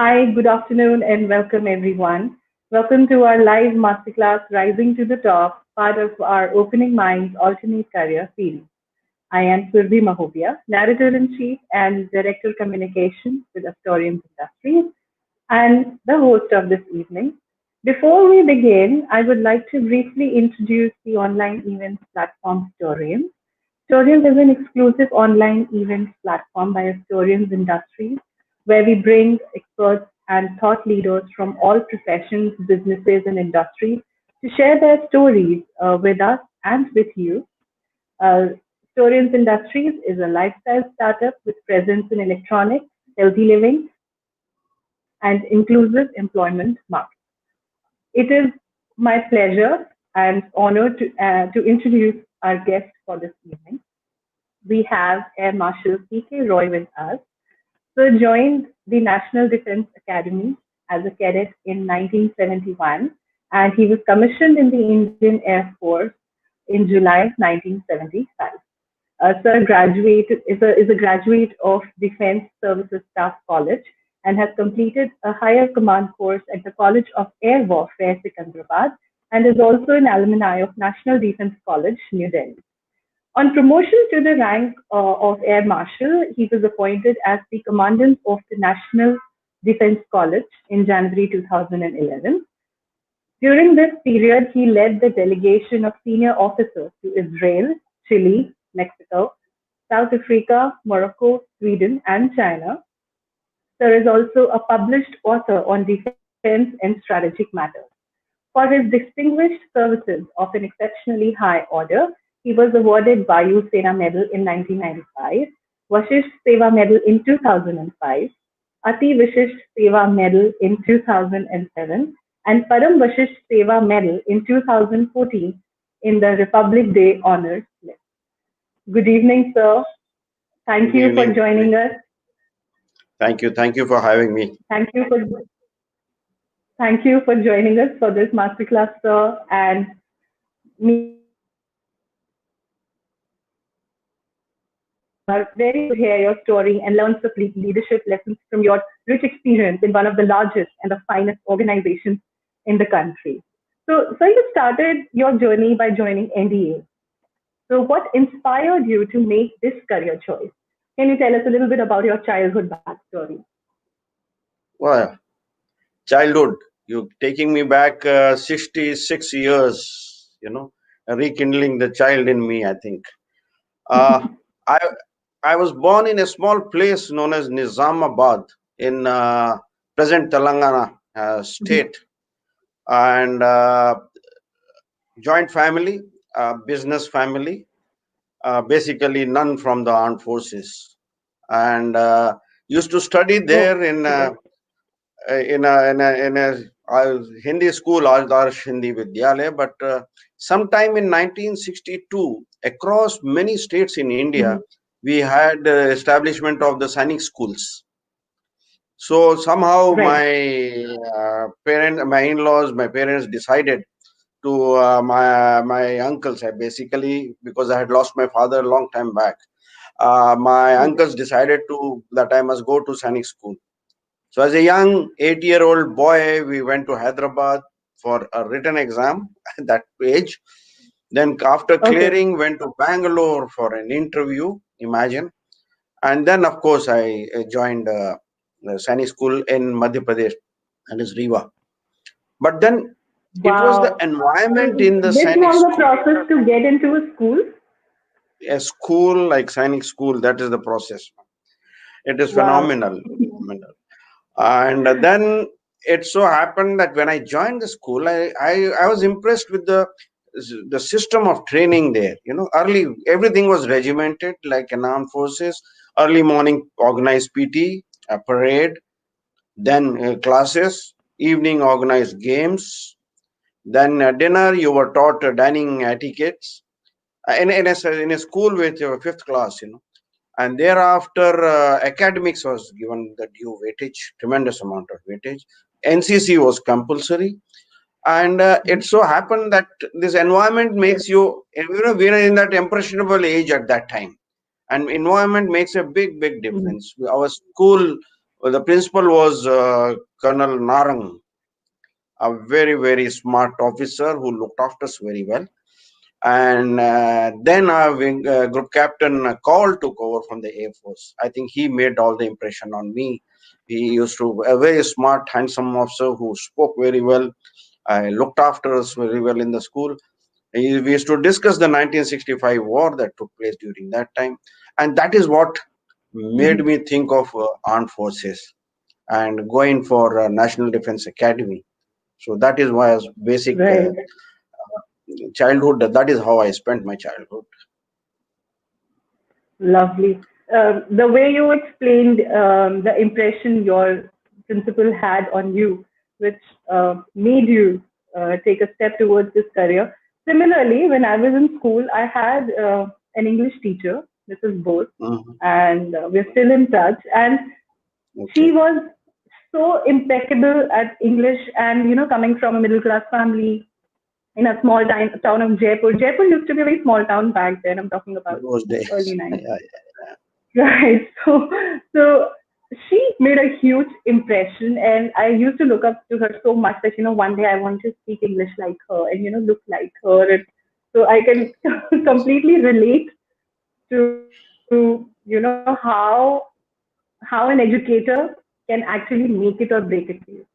Hi, good afternoon, and welcome everyone. Welcome to our live masterclass Rising to the Top, part of our Opening Minds Alternate Career series. I am Surbi Mahobia, Narrator in Chief and Director Communications with Astorians Industries, and the host of this evening. Before we begin, I would like to briefly introduce the online events platform Storians. Storians is an exclusive online events platform by Astorians Industries where we bring experts and thought leaders from all professions, businesses, and industries to share their stories with us and with you. Uh, Storians Industries is a lifestyle startup with presence in electronics, healthy living, and inclusive employment market. It is my pleasure and honor to introduce our guest for this evening. We have Air Marshal P.K. Roy with us. Sir joined the National Defense Academy as a cadet in 1971, and he was commissioned in the Indian Air Force in July 1975. Sir is a graduate of Defense Services Staff College and has completed a higher command course at the College of Air Warfare, Secunderabad, and is also an alumni of National Defense College, New Delhi. On promotion to the rank of Air Marshal, he was appointed as the Commandant of the National Defense College in January 2011. During this period, he led the delegation of senior officers to Israel, Chile, Mexico, South Africa, Morocco, Sweden, and China. Sir is also a published author on defense and strategic matters. For his distinguished services of an exceptionally high order, he was awarded Vayu Sena Medal in 1995, Vashisht Seva Medal in 2005, Ati Vishisht Seva Medal in 2007, and Param Vashisht Seva Medal in 2014 in the Republic Day Honors list. Good evening, sir. Thank Good you for evening. joining us. Thank you for having me. Thank you for Thank you for joining us for this masterclass, sir. And me and my co-host are very to hear your story and learn some leadership lessons from your rich experience in one of the largest and the finest organizations in the country. So you started your journey by joining NDA. So what inspired you to make this career choice? Can you tell us a little bit about your childhood backstory? Well, childhood, you're taking me back 66 years, rekindling the child in me, I think. Uh, I, I was born in a small place known as Nizamabad in present Telangana state, and joint family, business family, basically none from the armed forces. And used to study there Okay. in a Hindi school, Adarsh Hindi Vidyalaya, but sometime in 1962, across many states in India, Mhm. we had establishment of the Sainik schools. So somehow Right. my in-laws, my parents decided to my uncles, I basically, because I had lost my father a long time back. My Okay. uncles decided to that I must go to Sainik school. So as a young 8-year-old boy, we went to Hyderabad for a written exam at that age. Then after Okay. clearing, went to Bangalore for an interview, imagine. And then, of course, I joined the Sainik school in Madhya Pradesh, that is Rewa. But then it was the Wow. environment So in the this Sainik was the school. process to get into a school? A school like Sainik school, that is the process. It is Wow. phenomenal. Phenomenal. And then it so happened that when I joined the school, I was impressed with the system of training there. Early everything was regimented like in armed forces. Early morning organized PT, a parade, then classes, evening organized games, then dinner. You were taught dining etiquettes in a school with fifth class. And thereafter academics was given the due weightage, tremendous amount of weightage. NCC was compulsory, and it Mhm. so happened that this environment Yes. makes we are in that impressionable age at that time, and environment makes a big Mhm. difference. Our school Well, the principal was Colonel Narang, a very, very smart officer who looked after us very well. And then our group captain Call took over from the Air Force. I think he made all the impression on me. He used to a very smart, handsome officer who spoke very well. I looked after us very well in the school. We used to discuss the 1965 war that took place during that time, and that is what made me think of armed forces and going for National Defense Academy. So that is why as basic Right. childhood. That is how I spent my childhood. Lovely. The way you explained the impression your principal had on you, which made you take a step towards this career. Similarly, when I was in school, I had an English teacher, Mrs. Bose, Mhm. and we're still in touch. And she Okay. was so impeccable at English, and coming from a middle class family in a small town of Jaipur. Jaipur used to be a very small town back then. I'm talking about Those days. early Yeah, 90s. yeah. Right. So she made a huge impression, and I used to look up to her so much that one day I want to speak English like her and look like her, and so I can completely relate to how an educator can actually make it or break it for you,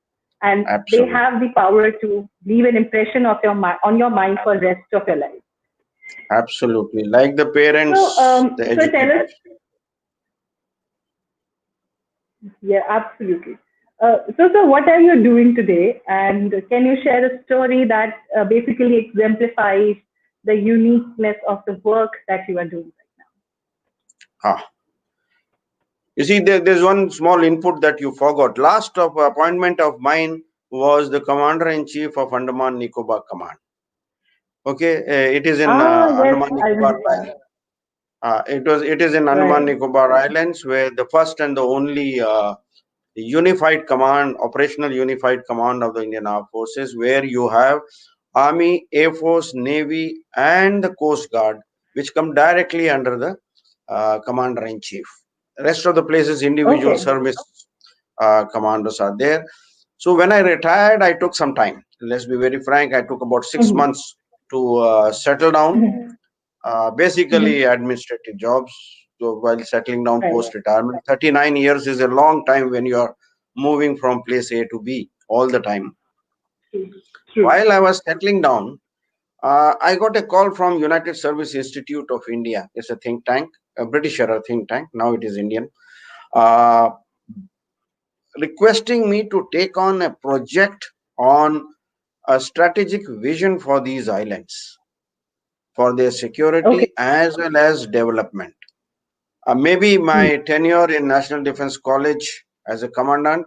and they have Absolutely. the power to leave an impression of on your mind for rest of your life. Absolutely. Like the So, parents, the so tell us. educators. Yeah, absolutely. So, what are you doing today? And can you share a story that basically exemplifies the uniqueness of the work that you are doing Ah, you see, there's one small input that you forgot. Last of appointment of mine was the Commander in Chief of Andaman Nicobar Command. Okay, it is in right now? Ah, yes, Andaman I Nicobar remember. Island. It is in Andaman Right. Nicobar Islands where the first and the only unified command, operational unified command of the Indian Armed Forces, where you have Army, Air Force, Navy, and the Coast Guard, which come directly under the Commander in Chief. Rest of the places, individual Okay. service commanders are there. So when I retired, I took some time. Let's be very frank. I took about 6 months to settle down. Basically, Mhm. administrative jobs. So while settling down Right. post retirement, 39 years is a long time when you are moving from place A to B all the time. True. True. While I was settling down, I got a call from United Service Institute of India. It's a think tank, a British era think tank. Now it is Indian. Uh, Requesting me to take on a project on a strategic vision for these islands, for their Okay. security as well as development. Maybe Hmm. my tenure in National Defense College as a commandant,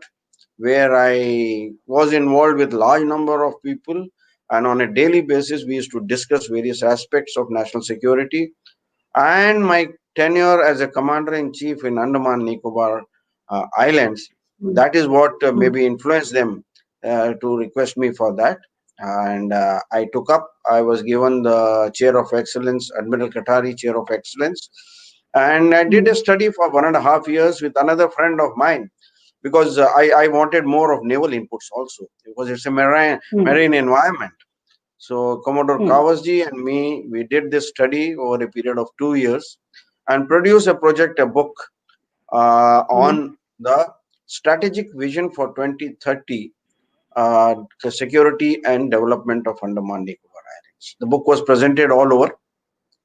where I was involved with large number of people, and on a daily basis we used to discuss various aspects of national security, and my tenure as a commander in chief in Andaman Nicobar Islands. Hmm. That is what Hmm. maybe influenced them to request me for that. And I took up, I was given the Chair of Excellence, Admiral Katari Chair of Excellence. And I did a Hmm. study for 1.5 years with another friend of mine because I wanted more of naval inputs also because it's a Hmm. marine environment. So Commodore Hmm. Kawasji and me, we did this study over a period of 2 years and produced a project, a book Hmm. on the strategic vision for 2030, the security and development of Andaman Nicobar Islands. The book was presented all over.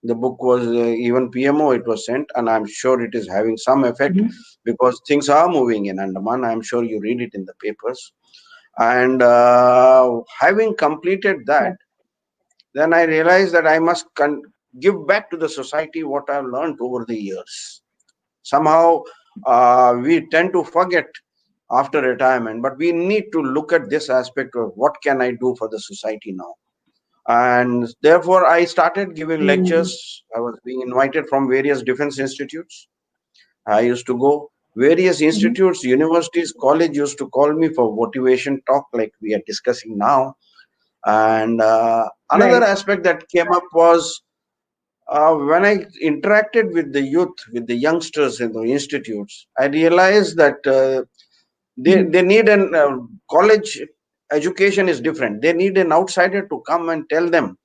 The book was even PMO, it was sent, and I'm sure it is having some effect Hmm. because things are moving in Andaman. I'm sure you read it in the papers. And having completed that, Yeah. then I realized that I must give back to the society what I've learned over the years. Somehow we tend to forget after retirement, but we need to look at this aspect of what can I do for the society now. And therefore, I started giving Hmm. lectures. I was being invited from various defense institutes. I used to go various Hmm. institutes, universities, college used to call me for motivation talk like we are discussing now. And another Right. aspect that came up was When I interacted with the youth, with the youngsters in the institutes, I realized that they need an college education is different. They need an outsider to come and tell them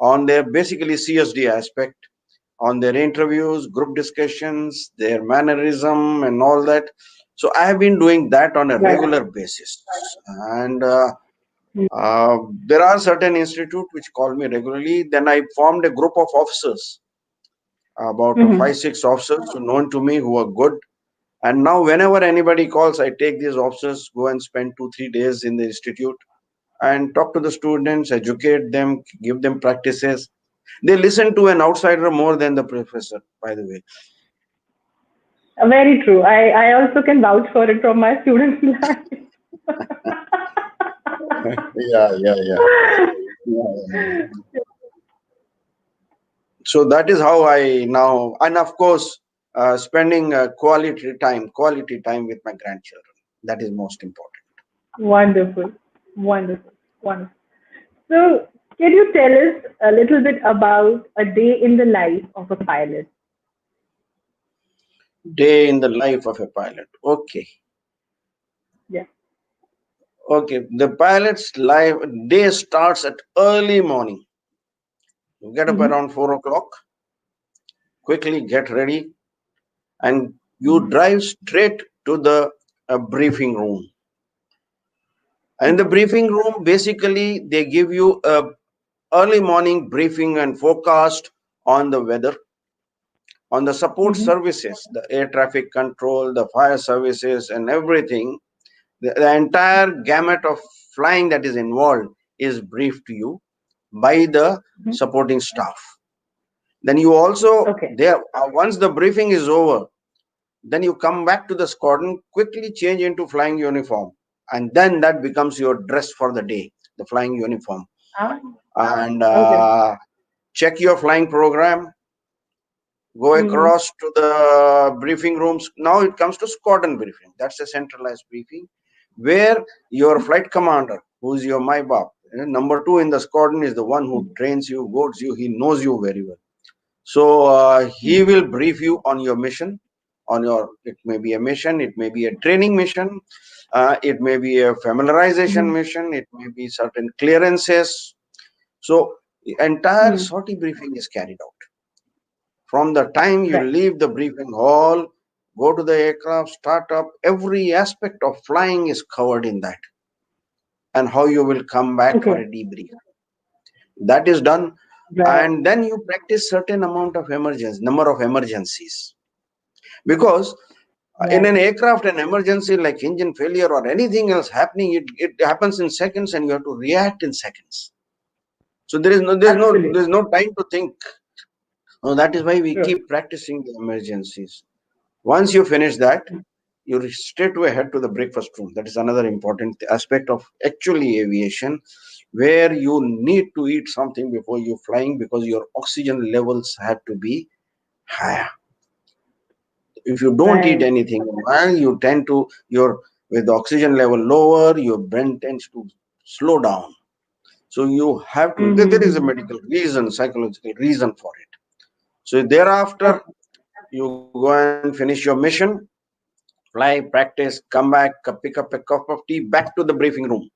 on their basically CSD aspect, on their interviews, group discussions, their mannerism, and all that. So I have been doing that on a Right. regular basis, and there are certain institute which call me regularly. Then I formed a group of officers, about Mm-hmm. 5, 6 officers who known to me who are good. And now, whenever anybody calls, I take these officers, go and spend 2, 3 days in the institute and talk to the students, educate them, give them practices. They listen to an outsider more than the professor, by the way. Very true. I also can vouch for it from my students' life. Yeah, yeah, yeah. Yeah. So that is how I now, and of course, spending quality time with my grandchildren. That is most important. Wonderful, wonderful, wonderful. So, can you tell us a little bit about a day in the life of a pilot? Day in the life of a pilot. Okay. Yeah. Okay. The pilot's life day starts at early morning. You get up Mm-hmm. around 4 o'clock, quickly get ready, and you Mm-hmm. drive straight to the briefing room. And the Okay. briefing room, basically, they give you a early morning briefing and forecast on the weather, on the support Mm-hmm. services, the air traffic control, the fire services, and everything. The entire gamut of flying that is involved is briefed to you by the Mm-hmm. supporting staff. Then you also Okay. there once the briefing is over, then you come back to the squadron, quickly change into flying uniform, and then that becomes your dress for the day, the flying uniform, Ah, and okay. check your flying program, go Mm-hmm. across to the briefing rooms. Now it comes to squadron briefing. That's a centralized briefing where your flight commander, who's your my bop, number two in the squadron, is the one who trains you, goads you. He knows you very well. So he Mm-hmm. will brief you on your mission, on your, it may be a mission, it may be a training mission, it may be a familiarization Mm-hmm. mission, it may be certain clearances. So the entire Mm-hmm. sortie briefing is carried out. From the time you Right. leave the briefing hall, go to the aircraft, start up, every aspect of flying is covered in that, and how you will come back for Okay. a debrief. That is done, Right. and then you practice certain amount of emergency, number of emergencies. Because in Right. an aircraft, an emergency like engine failure or anything else happening, it happens in seconds, and you have to react in seconds. So there's Absolutely. no time to think. So that is why we True. keep practicing the emergencies. Once you finish that, you straightway head to the breakfast room. That is another important aspect of actually aviation, where you need to eat something before you're flying because your oxygen levels have to be higher. If you don't eat Right. anything, well, you tend to your with the oxygen level lower, your brain tends to slow down. So you have to. There is a Mm-hmm. medical reason, psychological reason for it. So thereafter, you go and finish your mission, fly, practice, come back, pick up a cup of tea, back to the briefing room,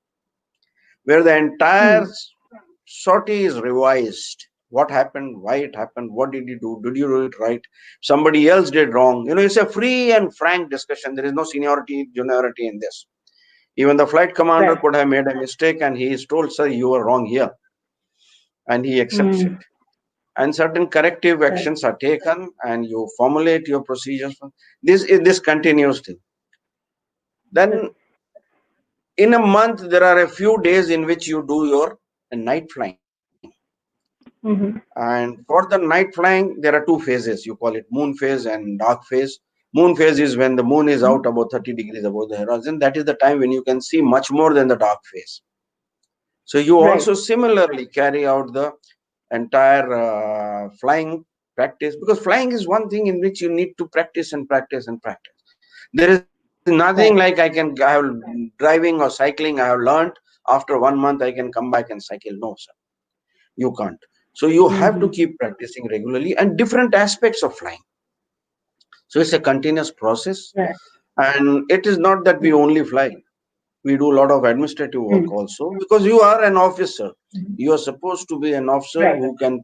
where the entire Mm-hmm. sortie is revised. What happened, why it happened, what did you do, did you do it right, somebody else did wrong. It's a free and frank discussion. There is no seniority, juniority in this. Even the flight commander Right. could have made a mistake and he is told, sir, you were wrong here, and he accepts it. Mm-hmm. And certain corrective Right. actions are taken, and you formulate your procedures. This continues till. Then in a month, there are a few days in which you do your night flying. Mm-hmm. And for the night flying, there are two phases. You call it moon phase and dark phase. Moon phase is when the moon is out about 30 degrees above the horizon. That is the time when you can see much more than the dark phase. So you Right. also similarly carry out the entire flying practice, because flying is one thing in which you need to practice and practice and practice. There is nothing like Right. I have driving or cycling I have learned after 1 month I can come back and cycle. No, sir, you can't. So you have to Mm-hmm. keep practicing regularly and different aspects of flying. So it's a continuous process. Right. And it is not that we only fly. We do a lot of administrative work Mm-hmm. also, because you are an officer. You are supposed to be an officer Right. who can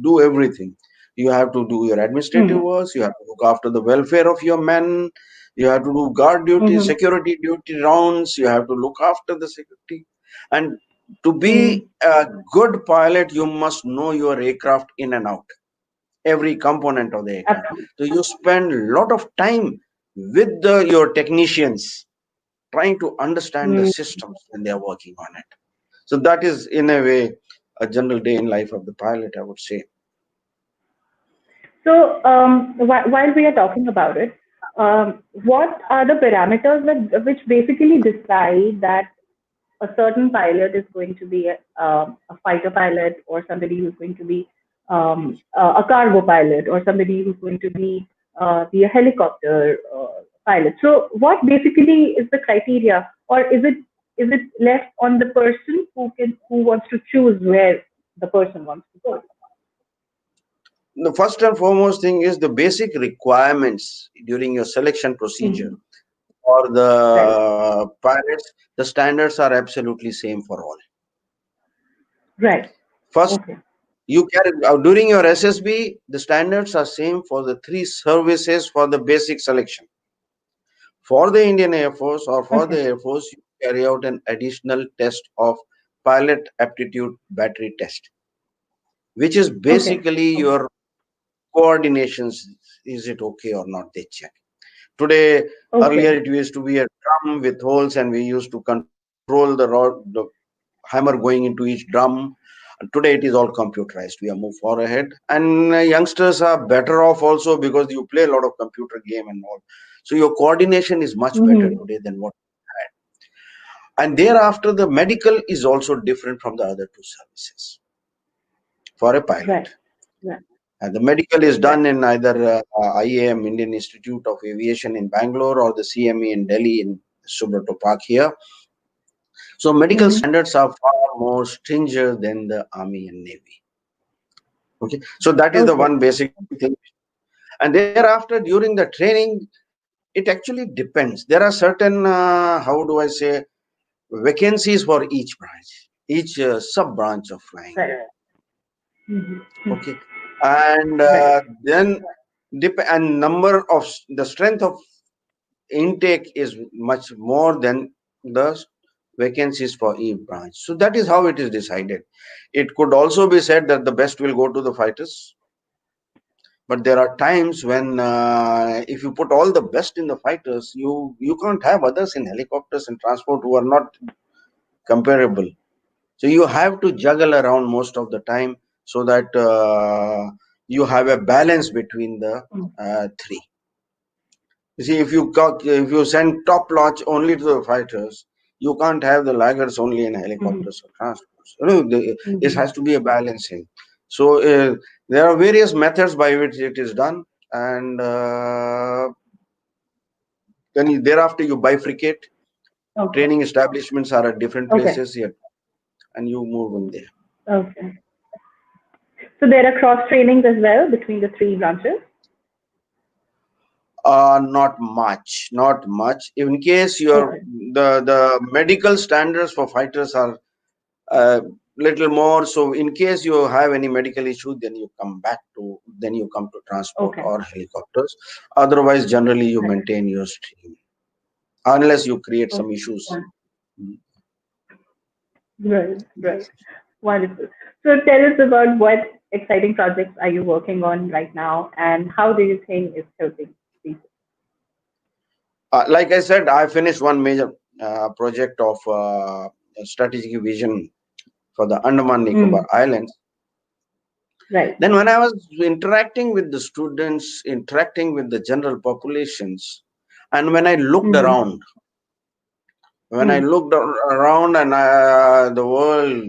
do everything. You have to do your administrative Mm-hmm. works, you have to look after the welfare of your men, you have to do guard duty, Mm-hmm. security duty rounds, you have to look after the security. And to Mm-hmm. be a good pilot, you must know your aircraft in and out, every component of the aircraft. Absolutely. So you spend a lot of time with your technicians trying to understand the Mm. systems when they are working on it. So that is, in a way, a general day in life of the pilot, I would say. So, while we are talking about it, what are the parameters which basically decide that a certain pilot is going to be a fighter pilot, or somebody who's going to be a cargo pilot, or somebody who's going to be a helicopter pilot? So, what basically is the criteria, or is it left on the person who wants to choose where the person wants to go? The first and foremost thing is the basic requirements during your selection procedure. Mhm. For Right. the pilots, the standards are absolutely same for all. Right. First, Okay. you carry during your SSB, the standards are same for the three services for the basic selection. For the Indian Air Force or for the Okay. Air Force, you carry out an additional test of pilot aptitude battery test, which is Okay. basically Okay. your coordinations. Is it okay or not? They check. Today, earlier Okay. it used to be a drum with holes, and we used to control the hammer going into each drum. Today it is all computerized. We have moved far ahead, and youngsters are better off also because you play a lot of computer game and all. So your coordination is much better Mm-hmm. today than what we had. And thereafter, the medical is also different from the other two services for a pilot. Right. Right. And the medical is Right. done in either IAM, Indian Institute of Aviation in Bangalore, or the CME in Delhi in Subrato Park here. So medical Mm-hmm. standards are far more stringent than the Army and Navy. Okay, so that is the Okay. one basic thing. And thereafter, during the training, it actually depends. There are certain, how do I say, vacancies for each branch, each sub branch of flying. Right. Mm-hmm. Okay, and Right. then and number of the strength of intake is much more than the vacancies for each branch. So that is how it is decided. It could also be said that the best will go to the fighters, but there are times when if you put all the best in the fighters, you can't have others in helicopters and transport who are not comparable. So you have to juggle around most of the time so that you have a balance between the three. You see, if you send top notch only to the fighters, you can't have the laggards only in Mm-hmm. helicopters or transports. You know, it Mm-hmm. has to be a balancing. So there are various methods by which it is done, and then thereafter you bifurcate. Okay. Training establishments are at different Okay. places here, and you move in there. Okay. So there are cross trainings as well between the three branches. Not much, not much. In case your Okay. the medical standards for fighters are little more. So in case you have any medical issue, then you come to transport Okay. or helicopters. Otherwise, generally you Right. maintain your stream unless you create some Okay. issues. Right. Right. Yes. Wonderful. So tell us about what exciting projects are you working on right now, and how do you think it's helping people? Like I said, I finished one major project of strategic vision for the Andaman Nicobar Mm. Islands. Right. Then, when I was interacting with the students, interacting with the general populations, and Mm-hmm. when I Mm. looked around and the world,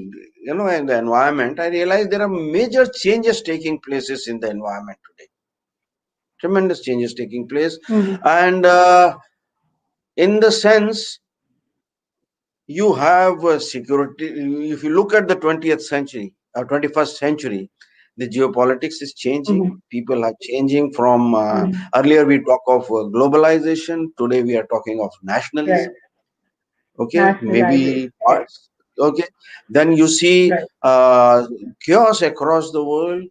in the environment, I realized there are major changes taking places in the environment today. Tremendous changes taking place, Mm-hmm. and in the sense you have security. If you look at the 20th century, 21st century, the geopolitics is changing. Mm-hmm. People are changing from Mm-hmm. earlier we talk of globalization. Today we are talking of Right. nationalism. Okay, Nationalization. maybe Right. parts. Okay, then you see Right. chaos across the world.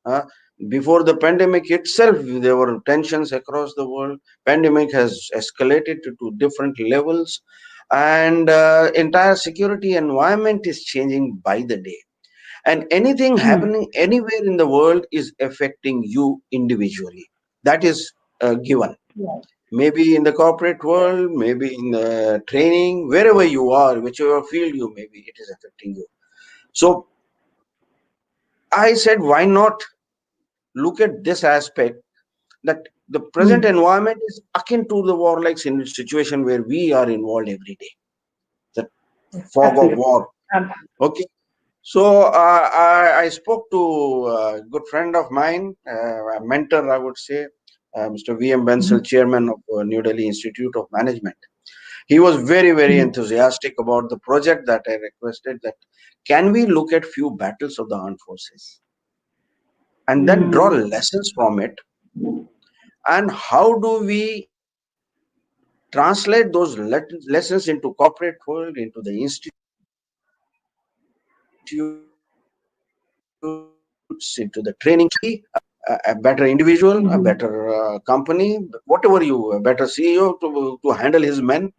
uh, Before the pandemic itself, there were tensions across the world. Pandemic has escalated to different levels, and entire security environment is changing by the day. And anything Mm. happening anywhere in the world is affecting you individually. That is given. Right. Maybe in the corporate Right. world, maybe in the training, wherever you are, whichever field you may be, it is affecting you. So I said, why not look at this aspect, that the present Mm. environment is akin to the warlike situation where we are involved every day, the fog of Absolutely. war. Absolutely. Okay. So I spoke to a good friend of mine, a mentor, I would say, Mr. V.M. Bensal, Mm-hmm. chairman of New Delhi Institute of Management. He was very, very Mm-hmm. enthusiastic about the project that I requested, that can we look at few battles of the armed forces and then draw Mm. lessons from it, and how do we translate those lessons into corporate world, into the institutes, into the training, so that we become a better individual, a Mm-hmm. better company, whatever you, a better CEO to handle his men,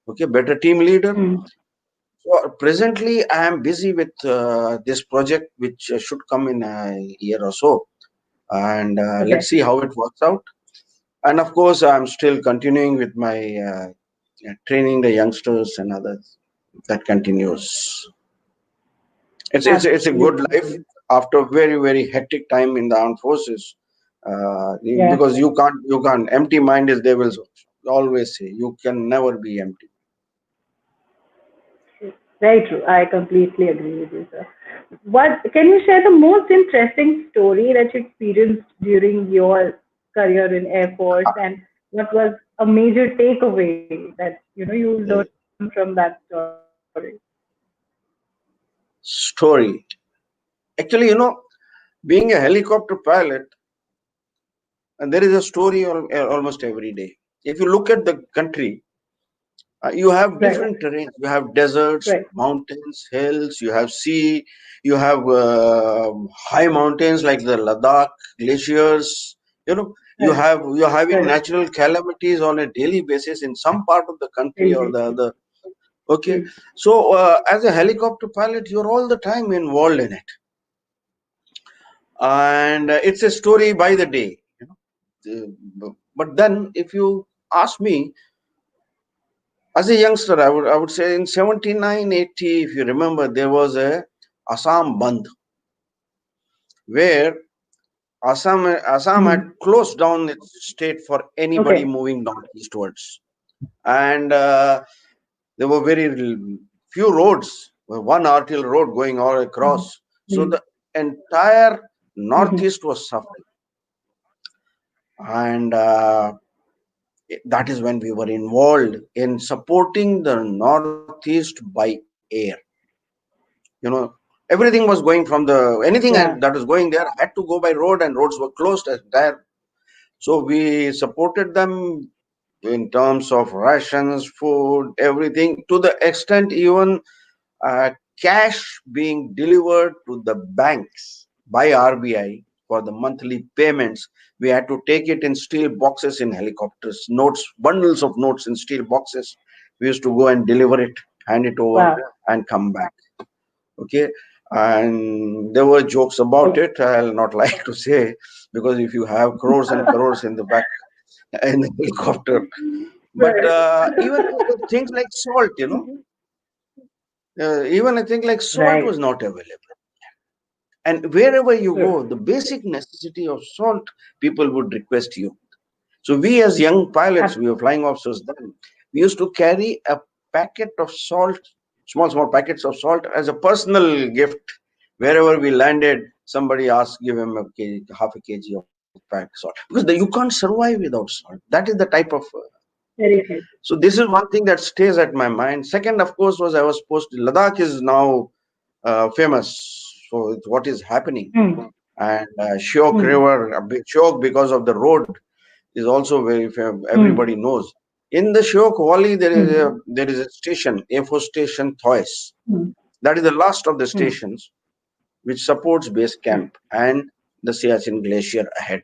okay, better team leader. Mm. So presently, I am busy with this project, which should come in a year or so, and let's Okay. see how it works out. And of course, I'm still continuing with my training the youngsters and others. That continues. It's a good life Absolutely. after a very, very hectic time in the armed forces. Yeah. Because you can't, empty mind is devil's workshop. Always say you can never be empty. Very true. I completely agree with you, sir. What can you share the most interesting story that you experienced during your career in Air Force, and what was a major takeaway that you learned Uh, from that story? Story. Actually, being a helicopter pilot, and there is a story almost every day. If you look at the country, you have Right. different terrains. You have deserts, Right. mountains, hills. You have sea. You have high mountains like the Ladakh glaciers. You Right. have you're having Right. natural calamities on a daily basis in some part of the country or Indeed. the other. Okay, Mm. so as a helicopter pilot, you're all the time involved in it, and it's a story by the day. But then, if you ask me, as a youngster, I would say in 79, 80, if you remember, there was a Assam Bandh where Assam had Mm. closed down its state for anybody Okay. moving northeastwards, and there were very few roads, one arterial road going all Mm. across. So Mm. the entire Mm-hmm. northeast was suffering, and that is when we were involved in supporting the northeast by air. you know Everything was going from the anything Yeah. that was going there had to go by road, and roads were closed entire. So we supported them in terms of rations, food, everything, to the extent even uh, cash being delivered to the banks by RBI for the monthly payments. We had to take it in steel boxes in helicopters, notes, bundles of notes in steel boxes. We used to go and deliver it, hand it over, Wow. and come back. Okay. And there were jokes about Okay. it. I'll not like to say, because if you have crores and crores in the back in the helicopter, but Right. even things like salt, even I think like salt Right. was not available. And wherever you True. go, the basic necessity of salt, people would request you. So we, as young pilots, we were flying officers then, we used to carry a packet of salt, small, small packets of salt as a personal gift. Wherever we landed, somebody asked, give him a kg, half a kg of pack salt. Because you can't survive without salt. That is the type of Very true. so this is one thing that stays at my mind. Second, of course, was I was supposed to, Ladakh is now famous So it's what is happening. mm, And Shiok mm, River, Shiok because of the road is also very mm, everybody knows. In the Shiok Valley, mm, there is a station, A4 station Thois. mm, That is the last of the mm, stations which supports base mm, camp and the Siachen Glacier ahead.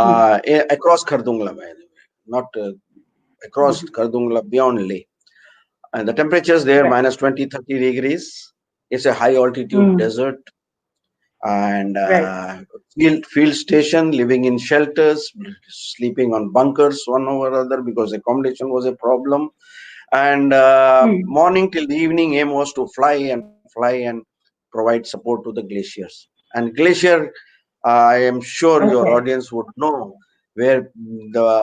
mm, Across Khardungla, by the way, not across mhm. Khardungla, beyond Leh. And the temperatures there Right. minus 20, 30 degrees. It's a high altitude Mm, desert and right. field station, living in shelters, sleeping on bunkers one over other because accommodation was a problem. And Mm, morning till evening, aim was to fly and provide support to the glaciers. And glacier, I am sure your okay. audience would know where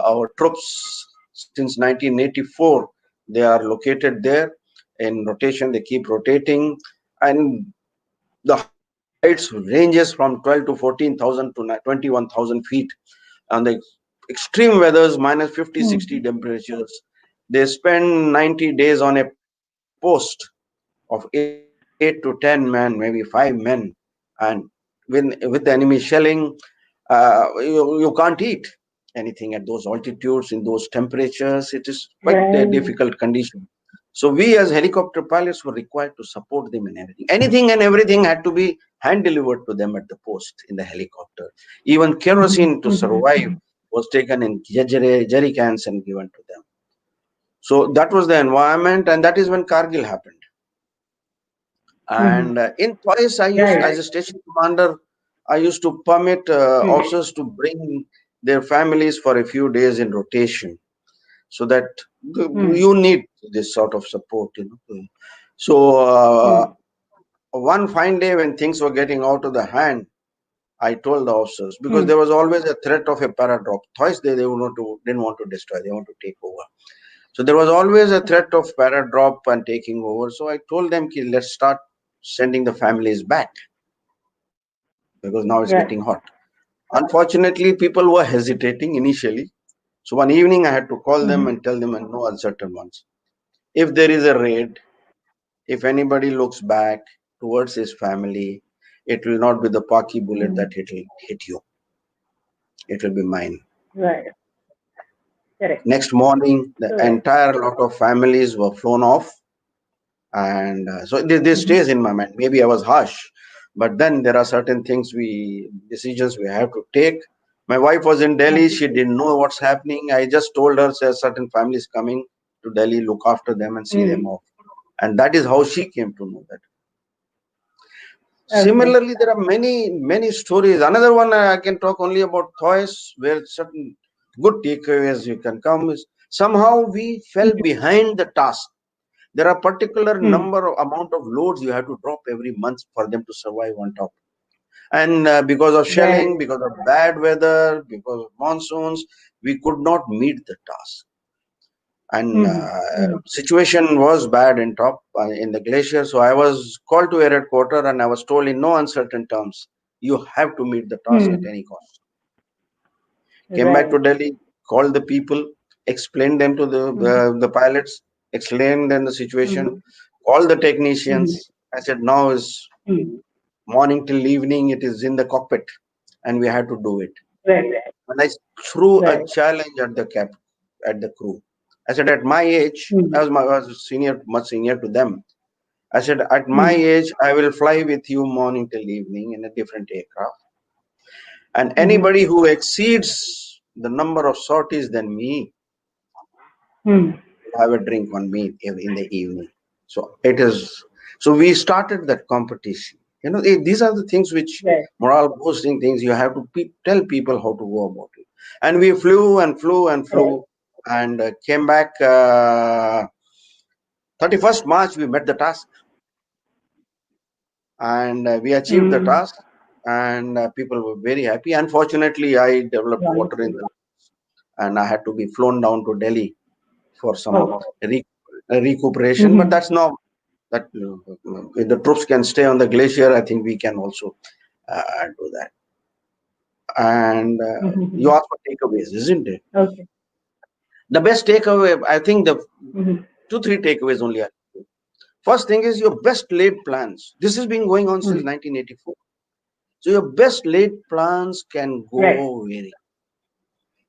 our troops since 1984 they are located there in rotation. They keep rotating, and the heights ranges from 12 to 14,000 to 21,000 feet. And the extreme weathers minus 50, 60 Mm, temperatures. They spend 90 days on a post of 8 to 10 men, maybe 5 men, and with the enemy shelling, you can't eat anything at those altitudes in those temperatures. It is quite a right. difficult condition. So we as helicopter pilots were required to support them in everything. Anything and everything had to be hand delivered to them at the post in the helicopter. Even Mhm, kerosene to mhm, survive was taken in jerry cans and given to them. So that was the environment, and that is when Kargil happened. mhm. And in twice, I used Right. as a station commander, I used to permit Mm, officers to bring their families for a few days in rotation, so that mm, you need this sort of support. So mm, one fine day when things were getting out of the hand, I told the officers because mm, there was always a threat of a paradrop. Twice they didn't want to destroy; they want to take over. So there was always a threat of paradrop and taking over. So I told them, "Ki, let's start sending the families back because now it's right. getting hot." Unfortunately, people were hesitating initially. So one evening I had to call them Mhm, and tell them in no uncertain ones. If there is a raid, if anybody looks back towards his family, it will not be the Paki bullet that mm, will hit you. It will be mine. right. Correct. Next morning, the Correct. entire lot of families were flown off, and so this Mhm, stays in my mind. Maybe I was harsh, but then there are certain things decisions we have to take. My wife was in have Delhi. to She take. didn't know what's happening. I just told her there's certain families coming to Delhi, look after them and see them Mm, off. And that is how she came to know that. okay. Similarly, there are many stories. Another one I can talk only about toys, where certain good takeaways you can come is somehow we fell Mhm, behind the task. There are particular mm, number of amount of loads you have to drop every month for them to survive on top. And because of right. shelling, because of bad weather, because of monsoons, we could not meet the task. And Mhm, mhm, situation was bad in top in the glacier. So I was called to a red quarter and I was told in no uncertain terms, you have to meet the task at mm, any cost. Came back to right. Delhi, called the people, explained them to Mhm, the pilots, explained them the situation, mhm, called the mhm, technicians. I said, now is mm, morning till evening, it is in the cockpit, and we had to do it. right. And I threw a Right. challenge at at the crew. I said, at my age, Mm, I was senior, much senior to them. I said, at my mm, age, I will fly with you morning till evening in a different aircraft. And mhm, anybody who exceeds the number of sorties than me mm, will have a drink on me in the evening. So it is. So we started that competition. These are the things which right. morale boosting things. You have to tell people how to go about it. And we flew and flew and Right. flew and came back. 31st March, we met the task and we achieved the Mm, task and people were very happy. Unfortunately, I developed water in wonderful. the and I had to be flown down to Delhi for some Oh. re- recuperation. But Mhm, that's not that if the troops can stay on the glacier, I think we can also do that. And you mhm, asked for takeaways, isn't it? okay. The best takeaway, I think the Mhm, two, three takeaways only. First thing is your best laid plans. This has been going on since Hmm. 1984. So your best laid plans can Right. go very.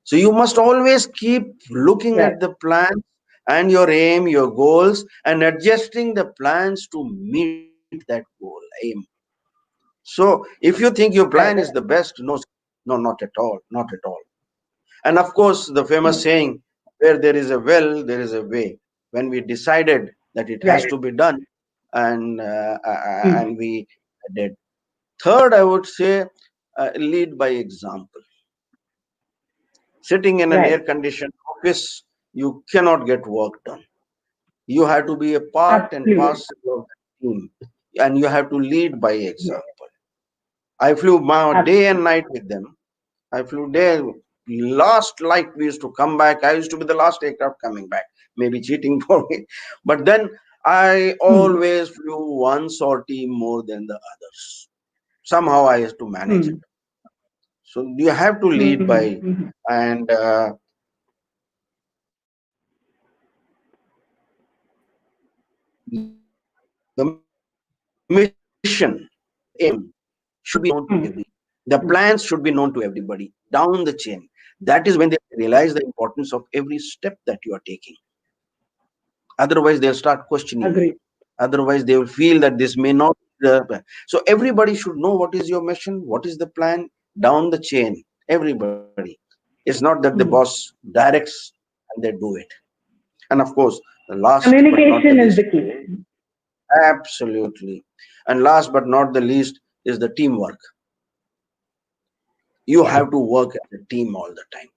So you must always keep looking Right. at the plans and your aim, your goals, and adjusting the plans to meet that goal, aim. So if you think your plan is the Right. best, no, no, not at all, not at all. And of course, the famous Hmm. saying, where there is a will, there is a way. When we decided that it has Right. to be done, Hmm. and we did. Third, I would say, lead by example. Sitting in an air Right. conditioned office, you cannot get work done. You have to be a part and Absolutely. parcel of the team, and you have to lead by Yes. example. I flew my day and Absolutely. night with them. I flew there. Last light we used to come back. I used to be the last aircraft coming back, maybe cheating for me. But then I Hmm. always flew one sortie more than the others. Somehow I used to manage it. Hmm. So you have to lead Hmm. by, Hmm. and the mission, the aim should be known to everybody. The Hmm. plans should be known to everybody down the chain. That is when they realize the importance of every step that you are taking. Otherwise, they'll start questioning you. Agree. Otherwise, they will feel that this may not be the. So everybody should know what is your mission, what is the plan down the chain. Everybody. It's not that the Hmm. boss directs and they do it. And of course, the last but not the Communication is least, the key. absolutely. And last but not the least is the teamwork. You Yeah. have to work as a team all the time.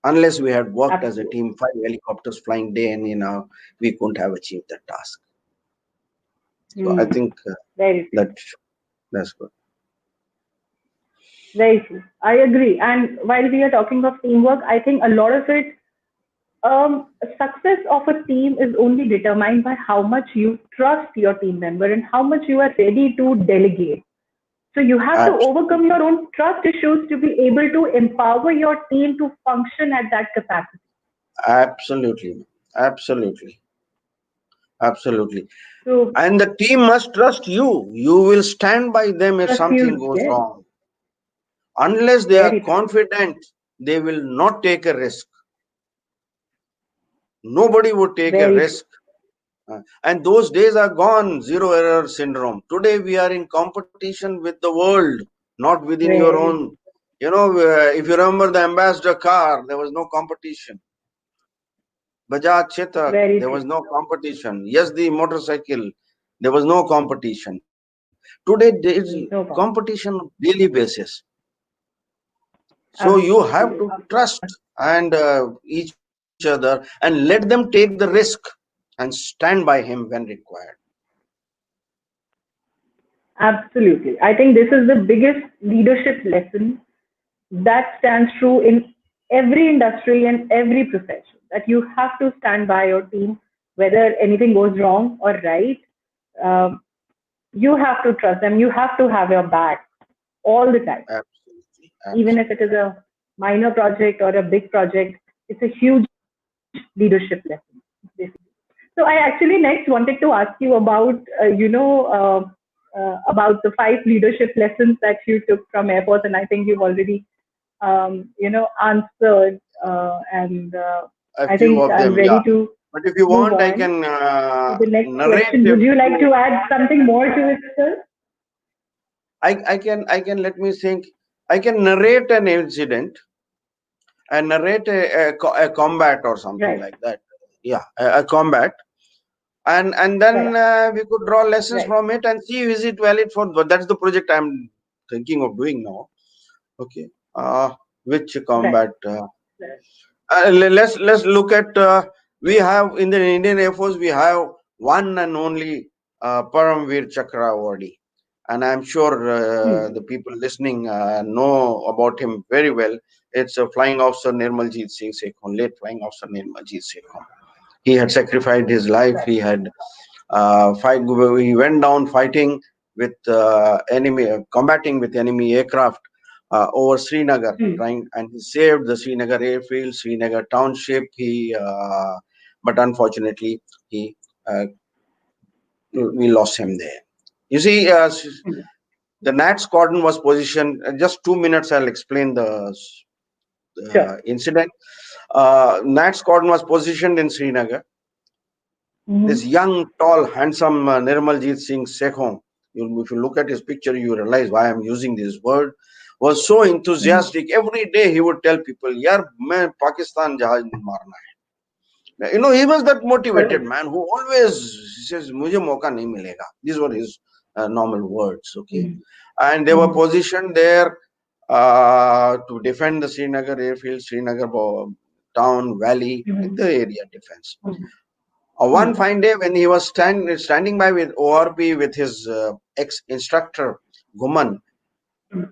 Unless we had worked as a Absolutely. team, five helicopters flying day and we couldn't have achieved that task. So I Hmm. think Very true. that that's good. Very true. I agree. And while we are talking of teamwork, I think a lot of it, success of a team is only determined by how much you trust your team member and how much you are ready to delegate. So you have to overcome Absolutely, your own trust issues to be able to empower your team to function at that capacity. absolutely, absolutely, absolutely. So And the team must trust you. You will stand by them if trust something you, goes yes, wrong. Unless they are very true, confident, they will not take a risk. Nobody would take a very true, risk. And those days are gone, zero error syndrome. Today we are in competition with the world, not within your very own. true, If you remember the ambassador car, there was no competition. Bajaj Chetak, very there true. was no competition. Yes, the motorcycle, there was no competition. Today there is No problem. competition on daily basis. So you have to Absolutely, trust and each other and let them take the risk and stand by him when required. absolutely. I think this is the biggest leadership lesson that stands true in every industry and every profession. That you have to stand by your team, whether anything goes wrong or right. Um, you have to trust them. You have to have your back all the time, Absolutely, even if it is absolutely. a minor project or a big project. It's a huge leadership lesson, basically. So I actually next wanted to ask you about, about the 5 leadership lessons that you took from airports, and I think you've already, answered, and A I few think of I'm them, yeah. ready to But if you move want, I on can to the next narrate question. a Would you like few. to add something more to it, sir? I can let me think. I can narrate an incident and narrate a combat or something Right, like that. Yeah, a combat, and right, then we could draw lessons right, from it and see is it valid for. But that's the project I'm thinking of doing now. Okay, which right. combat? Let's look at we have in the Indian Air Force we have one and only Paramveer Chakra awardee, and I'm sure Hmm. the people listening know about him very well. It's a Flying Officer Nirmaljit Singh Sekhon, late Flying Officer Nirmaljit Sekhon. He had sacrificed his life. Right. He had fight. He went down fighting with enemy, combating with enemy aircraft over Srinagar, Hmm. trying, and he saved the Srinagar airfield, Srinagar township. But unfortunately, he uh, we lost him there. You see, the Nats Cordon was positioned. Just 2 minutes, I'll explain the Sure. incident. Nats Cordon was positioned in Srinagar. This Mm-hmm. young, tall, handsome Nirmaljeet Singh Sekhon, if you look at his picture, you realize why I'm using this word, was so Mm-hmm. enthusiastic. Every day he would tell people, Yaar, main Pakistan jahaz nahi marna hai. He was that motivated Correct. man who always says, Mujhe mauka nahi milega. These were his normal words, okay? Mm-hmm. And they were Mm-hmm. positioned there to defend the Srinagar airfield, Srinagar town, valley, Mm-hmm. the area defense. One Mm-hmm. fine day, when he was standing by with ORP with his ex-instructor Guman,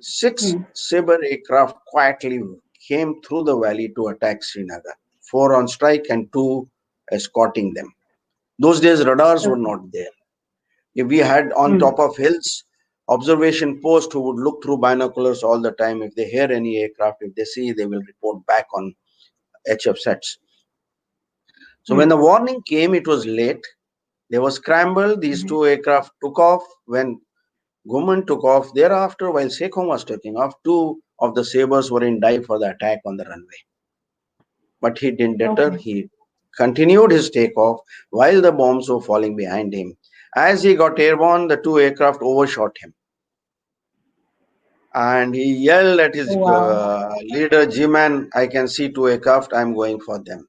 six Mm-hmm. Sabre aircraft quietly came through the valley to attack Srinagar. Four on strike and two escorting them. Those days, radars were Okay. not there. If we had on Mm-hmm. top of hills observation post who would look through binoculars all the time. If they hear any aircraft, if they see, they will report back on HF sets. So when the warning came, it was late. They were scrambled. These Mm-hmm. two aircraft took off. When Guman took off, thereafter, while Sekhon was taking off, two of the Sabres were in dive for the attack on the runway. But he didn't deter. Okay. He continued his takeoff while the bombs were falling behind him. As he got airborne, the two aircraft overshot him. And he yelled at his Wow. leader, G-Man, I can see two aircraft, I'm going for them.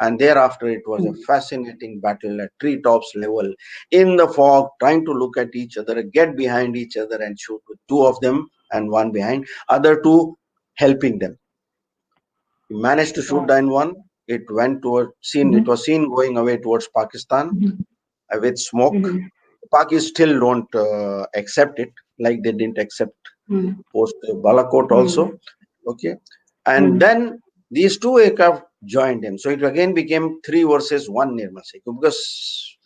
And thereafter, it was a Mm-hmm. fascinating battle at treetops level in the fog, trying to look at each other, get behind each other, and shoot with two of them and one behind, other two helping them. He managed to shoot Wow. down one. It went toward seen. It Mm-hmm. was seen going away towards Pakistan with smoke. Mm-hmm. Pakis still don't accept it, like they didn't accept Mm-hmm. post Balakot also. Okay, and Mm-hmm. then these two aircraft joined him. So it again became three versus one near Maseko because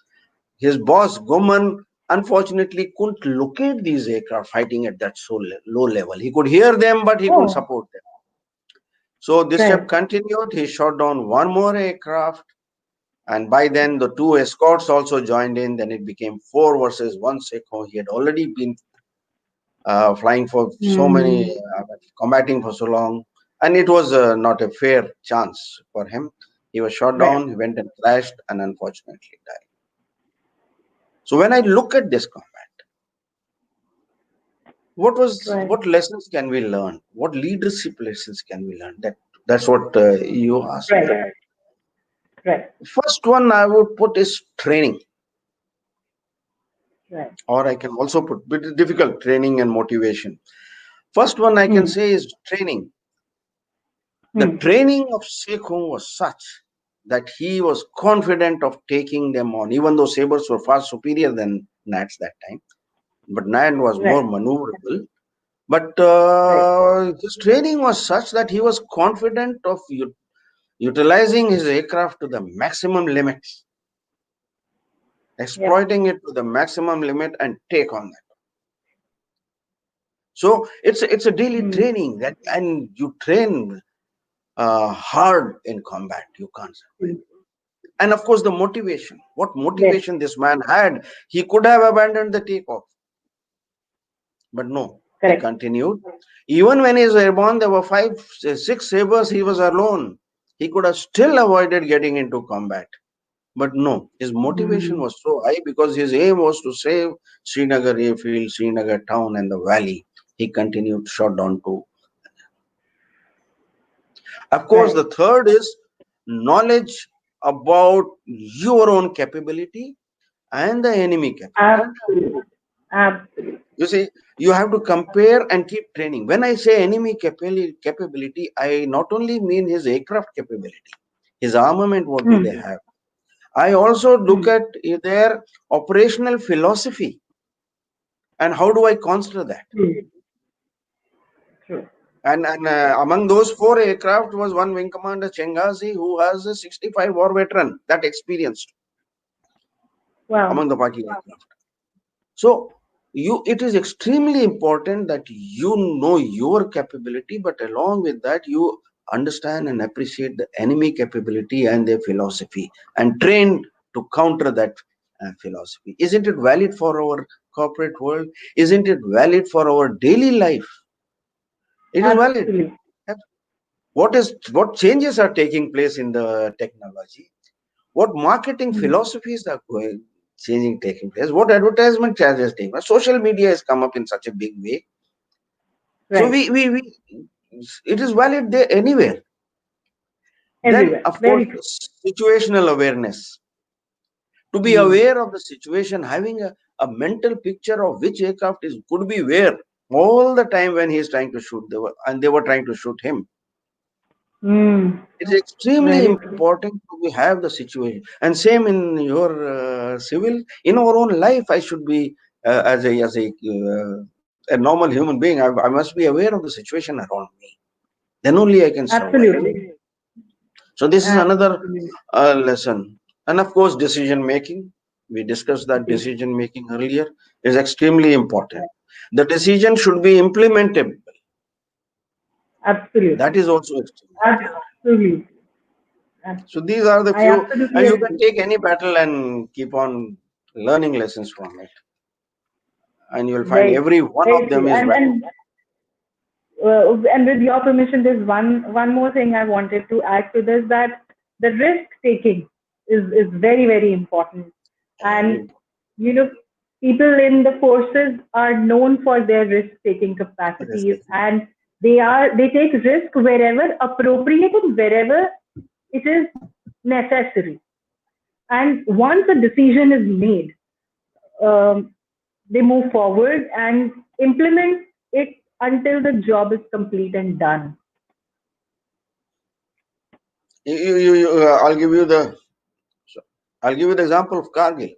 his boss Goman unfortunately couldn't locate these aircraft fighting at that so low level. He could hear them, but he couldn't Oh, support them. So this step right. continued. He shot down one more aircraft, and by then the two escorts also joined in. Then it became four versus one. Sekho. He had already been flying for so many, Mm, combating for so long, and it was not a fair chance for him. He was shot right. down, he went and crashed, and unfortunately died. So when I look at this combat, Right. what lessons can we learn? What leadership lessons can we learn? That's what you asked me. Right. Right. First one I would put is training, Right. or I can also put bit difficult training and motivation. First one I can Hmm. say is training. The Hmm. training of Sekhon was such that he was confident of taking them on, even though sabers were far superior than Nats that time. But Nat was more Right. maneuverable. But Right. his training was such that he was confident of utilizing his aircraft to the maximum limits, Yeah. exploiting it to the maximum limit, and take on that. So it's a daily Hmm. training that, and you train hard in combat. You can't. Hmm. And of course, the motivation. What Yes. motivation this man had? He could have abandoned the takeoff, but no, he Correct. continued. Even when he was airborne, there were five, six sabers. He was alone. He could have still avoided getting into combat, but no, his motivation Hmm. was so high because his aim was to save Srinagar airfield, Srinagar town, and the valley. He continued to shot down to. Of course, Right. the third is knowledge about your own capability and the enemy capability. Absolutely. Absolutely. You see, you have to compare and keep training. When I say enemy capability, I not only mean his aircraft capability, his armament, what do they Hmm. have? I also look Hmm. at their operational philosophy and how do I consider that. Hmm. True. And among those four aircraft was one wing commander Chengazi who has a 65 war veteran that experienced Wow. among the Paki aircraft. So it is extremely important that you know your capability, but along with that, you understand and appreciate the enemy capability and their philosophy and train to counter that philosophy? Isn't it valid for our corporate world? Isn't it valid for our daily life? It is valid. Absolutely. What changes are taking place in the technology? What marketing Hmm. philosophies are going changing taking place? What advertisement charges taking place? Social media has come up in such a big way. So Right. we it is valid there anywhere. Then, Everywhere. of course, Very true. situational awareness. To be Hmm. aware of the situation, having a mental picture of which aircraft is could be where all the time when he is trying to shoot, they were trying to shoot him. Hmm. It's extremely Very true. important to have the situation. And same in your civil, in our own life, I should be as a normal human being. I must be aware of the situation around me. Then only I can survive. Absolutely. So this is another Absolutely. lesson. And of course, decision making. We discussed that Yes. decision making earlier is extremely important. The decision should be implementable. That Absolutely. is also extremely important. Absolutely. So Absolutely. these are the I few, absolutely and you can agree. take any battle and keep on learning lessons from it, and you will find Very every true. one of Very them true. is valid. And with your permission, there's one more thing I wanted to add to this, that the risk taking is very, very important. And Very you know, people in the forces are known for their risk taking capacities, important. and they take risk wherever appropriate and wherever it is necessary. And once a decision is made, um, they move forward and implement it until the job is complete and done. I'll give you so I'll give you the example of Kargil.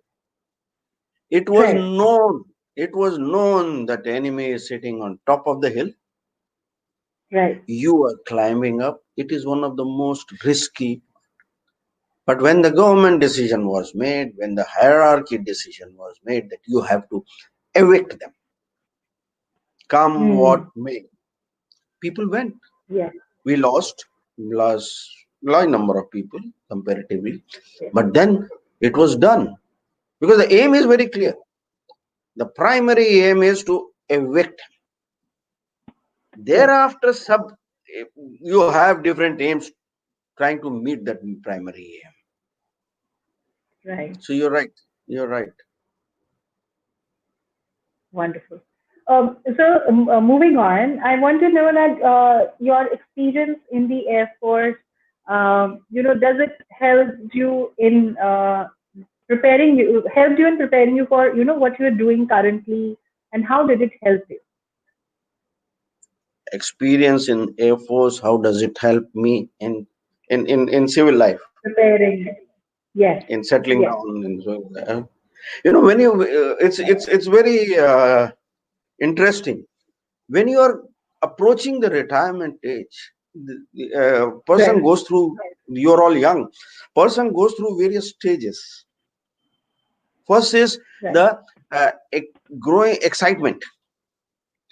It was Right, known, it was known that the enemy is sitting on top of the hill. right. You are climbing up. It is one of the most risky. But when the government decision was made, when the hierarchy decision was made that you have to evict them, come what Hmm. may, people went. Yes, We lost large number of people comparatively, yes. but then it was done because the aim is very clear. The primary aim is to evict. Yes, Thereafter, you have different aims trying to meet that primary aim. right. So you're right. You're right. Wonderful. Moving on, I want to know that your experience in the Air Force, does it help you in preparing you for, what you're doing currently, and how did it help you? Experience in Air Force, how does it help me in civil life, Preparing. Yes, in settling yes, down? And so, when you, it's very interesting when you are approaching the retirement age. The person right, goes through. You're all young. Person goes through various stages. First is right, the growing excitement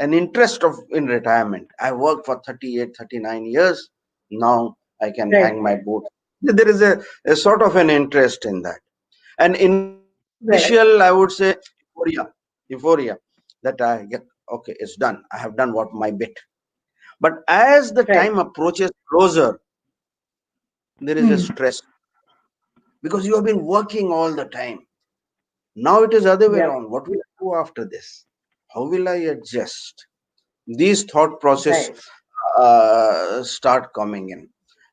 and interest of in retirement. I worked for 38, 39 years. Now I can right, hang my boot. There is a sort of an interest in that. And initial, I would right, say, euphoria that okay, it's done. I have done what my bit. But as the time right. approaches closer, there is a Hmm. stress because you have been working all the time. Now it is other way Yep. around. What will I do after this? How will I adjust? These thought process Right, start coming in,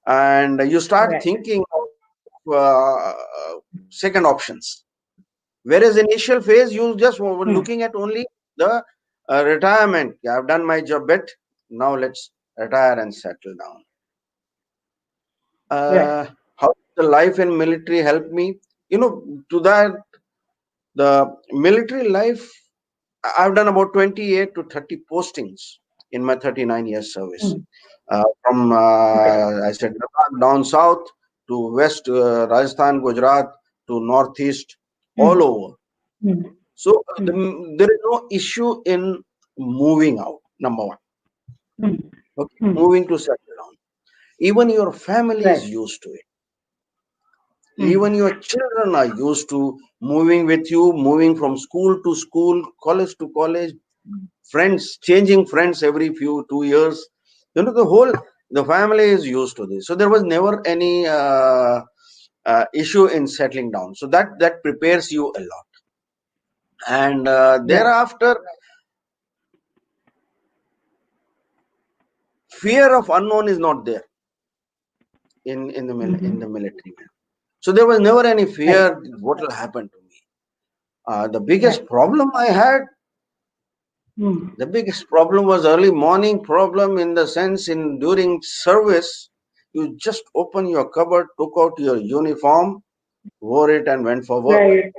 and you start right. thinking of second options. Whereas initial phase, you just were Hmm. looking at only the retirement. Yeah, I've done my job bit. Now let's retire and settle down. Right. How the life in military helped me? To that, the military life, I've done about 28 to 30 postings in my 39 years service. Hmm. From Right. I said down south to west, Rajasthan, Gujarat to northeast, Hmm. all over. Hmm. So Hmm. there is no issue in moving out. Number one, Hmm. okay, Hmm. moving to settle down. Even your family is Right. used to it. Even your children are used to moving with you, moving from school to school, college to college, friends, changing friends every few 2 years. The family is used to this. So there was never any issue in settling down. So that prepares you a lot. And Right. thereafter, fear of unknown is not there in the military. So there was never any fear Right. what will happen to me. The biggest Right. problem I had, Mm. the biggest problem was early morning problem, in the sense in during service, you just open your cupboard, took out your uniform, wore it and went for work. Right.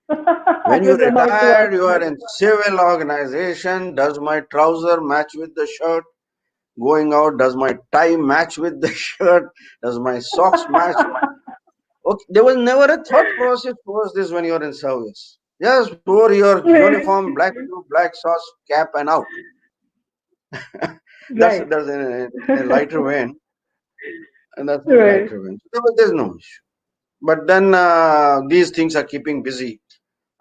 I When you was about to retired, ask you are that. in civil organization. Does my trouser match with the shirt? Going out, does my tie match with the shirt? Does my socks match? Okay, there was never a thought process towards this when you're in service. Just wore your Right. uniform, black shoe, black socks, cap, and out. Right. That's in a lighter vein, and that's in a Right. lighter vein. There's no issue. But then these things are keeping busy.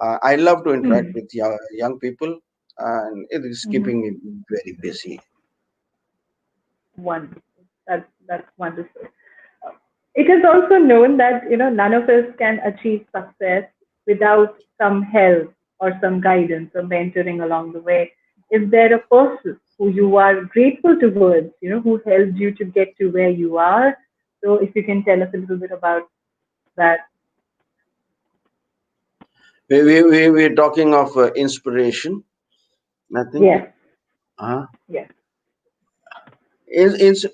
I love to interact Mm. with young people, and it is keeping Mhm. me very busy. Wonderful. That's wonderful. It is also known that none of us can achieve success without some help or some guidance or mentoring along the way. Is there a person who you are grateful towards, who helped you to get to where you are? So if you can tell us a little bit about that. We're talking of inspiration, I think. Yes. Uh, Yes. is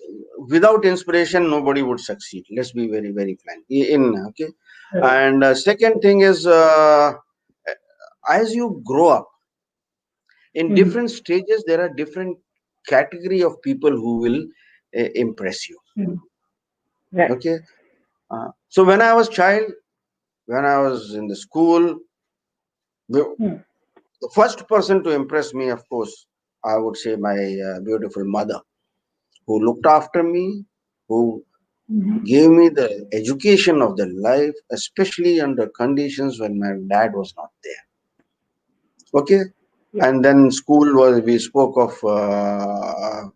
without inspiration nobody would succeed. Let's be very very frank. Okay. Right. And second thing is, as you grow up in Mhm. different stages, there are different category of people who will impress you. Mhm. Right. Okay. So when I was child, when I was in the school, the, Mhm. the first person to impress me, of course, I would say my beautiful mother, who looked after me, who Mhm. gave me the education of the life, especially under conditions when my dad was not there. Okay. Yeah. And then school was, we spoke of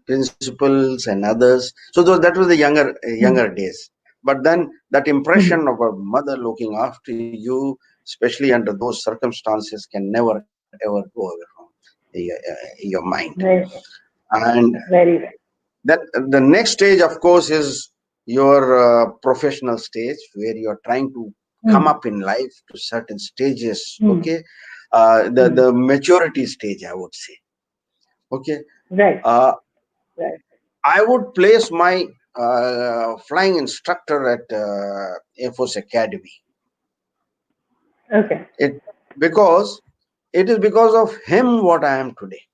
principals and others. So that was the younger Mhm. days. But then that Mhm. impression of a mother looking after you, especially under those circumstances, can never ever go away from your mind. Very, And very right. then the next stage, of course, is your professional stage, where you're trying to come Mhm. up in life to certain stages. Mhm. Okay. Mhm. The maturity stage, I would say. Okay. Right. uh, Right. I would place my flying instructor at Air Force Academy. Okay. It because it is because of him what I am today.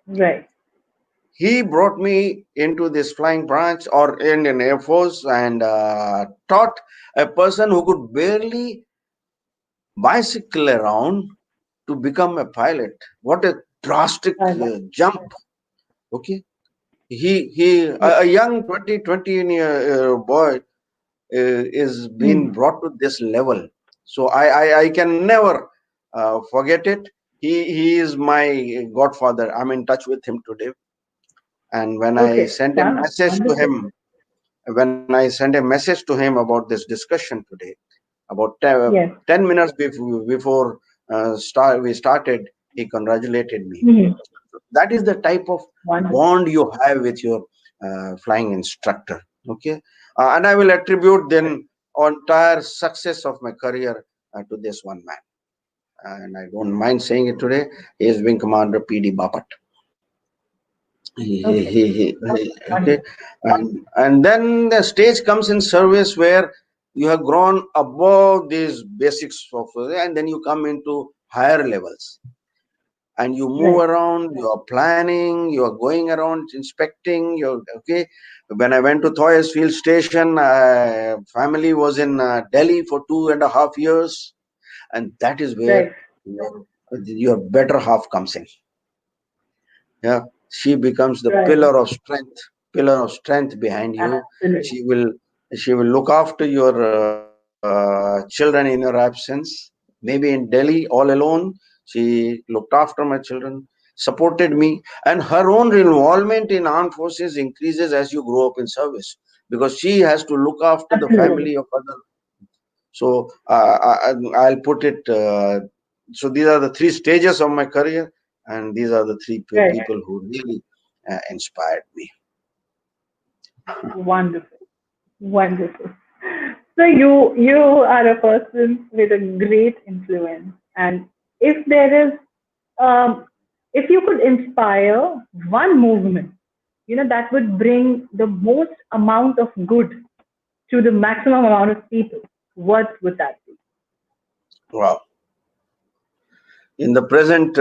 Right. He brought me into this flying branch or Indian Air Force, and taught a person who could barely bicycle around to become a pilot. What a drastic I love. jump. Okay. A Okay. young 20 year boy is being Mhm. brought to this level. So I can never forget it. He is my godfather. I'm in touch with him today. And when I Okay. sent a Wow. message to Wonderful. him, when I sent a message to him about this discussion today, about Yes. 10 minutes before we started, he congratulated me. Mhm. That is the type of Wonderful. bond you have with your flying instructor. Okay. And I will attribute then entire success of my career to this one man. And I don't mind saying it today. He is Wing Commander PD Bapat. Okay. Okay. Wonderful. And then the stage comes in service where you have grown above these basics of, and then you come into higher levels, and you move Right. around, you are planning, you are going around inspecting. You're okay. When I went to Thoyas Field Station, family was in Delhi for 2.5 years, and that is where Right. your better half comes in. Yeah, she becomes the Right. pillar of strength behind you. Absolutely. She will. She will look after your children in your absence. Maybe in Delhi, all alone, she looked after my children, supported me, and her own involvement in armed forces increases as you grow up in service because she has to look after the Absolutely. family of other. So I'll put it. So these are the three stages of my career, and these are the three Right. people who really inspired me. Wonderful. Wonderful. So you are a person with a great influence, and if there is, um, if you could inspire one movement, that would bring the most amount of good to the maximum amount of people, what would that be? Wow. In the present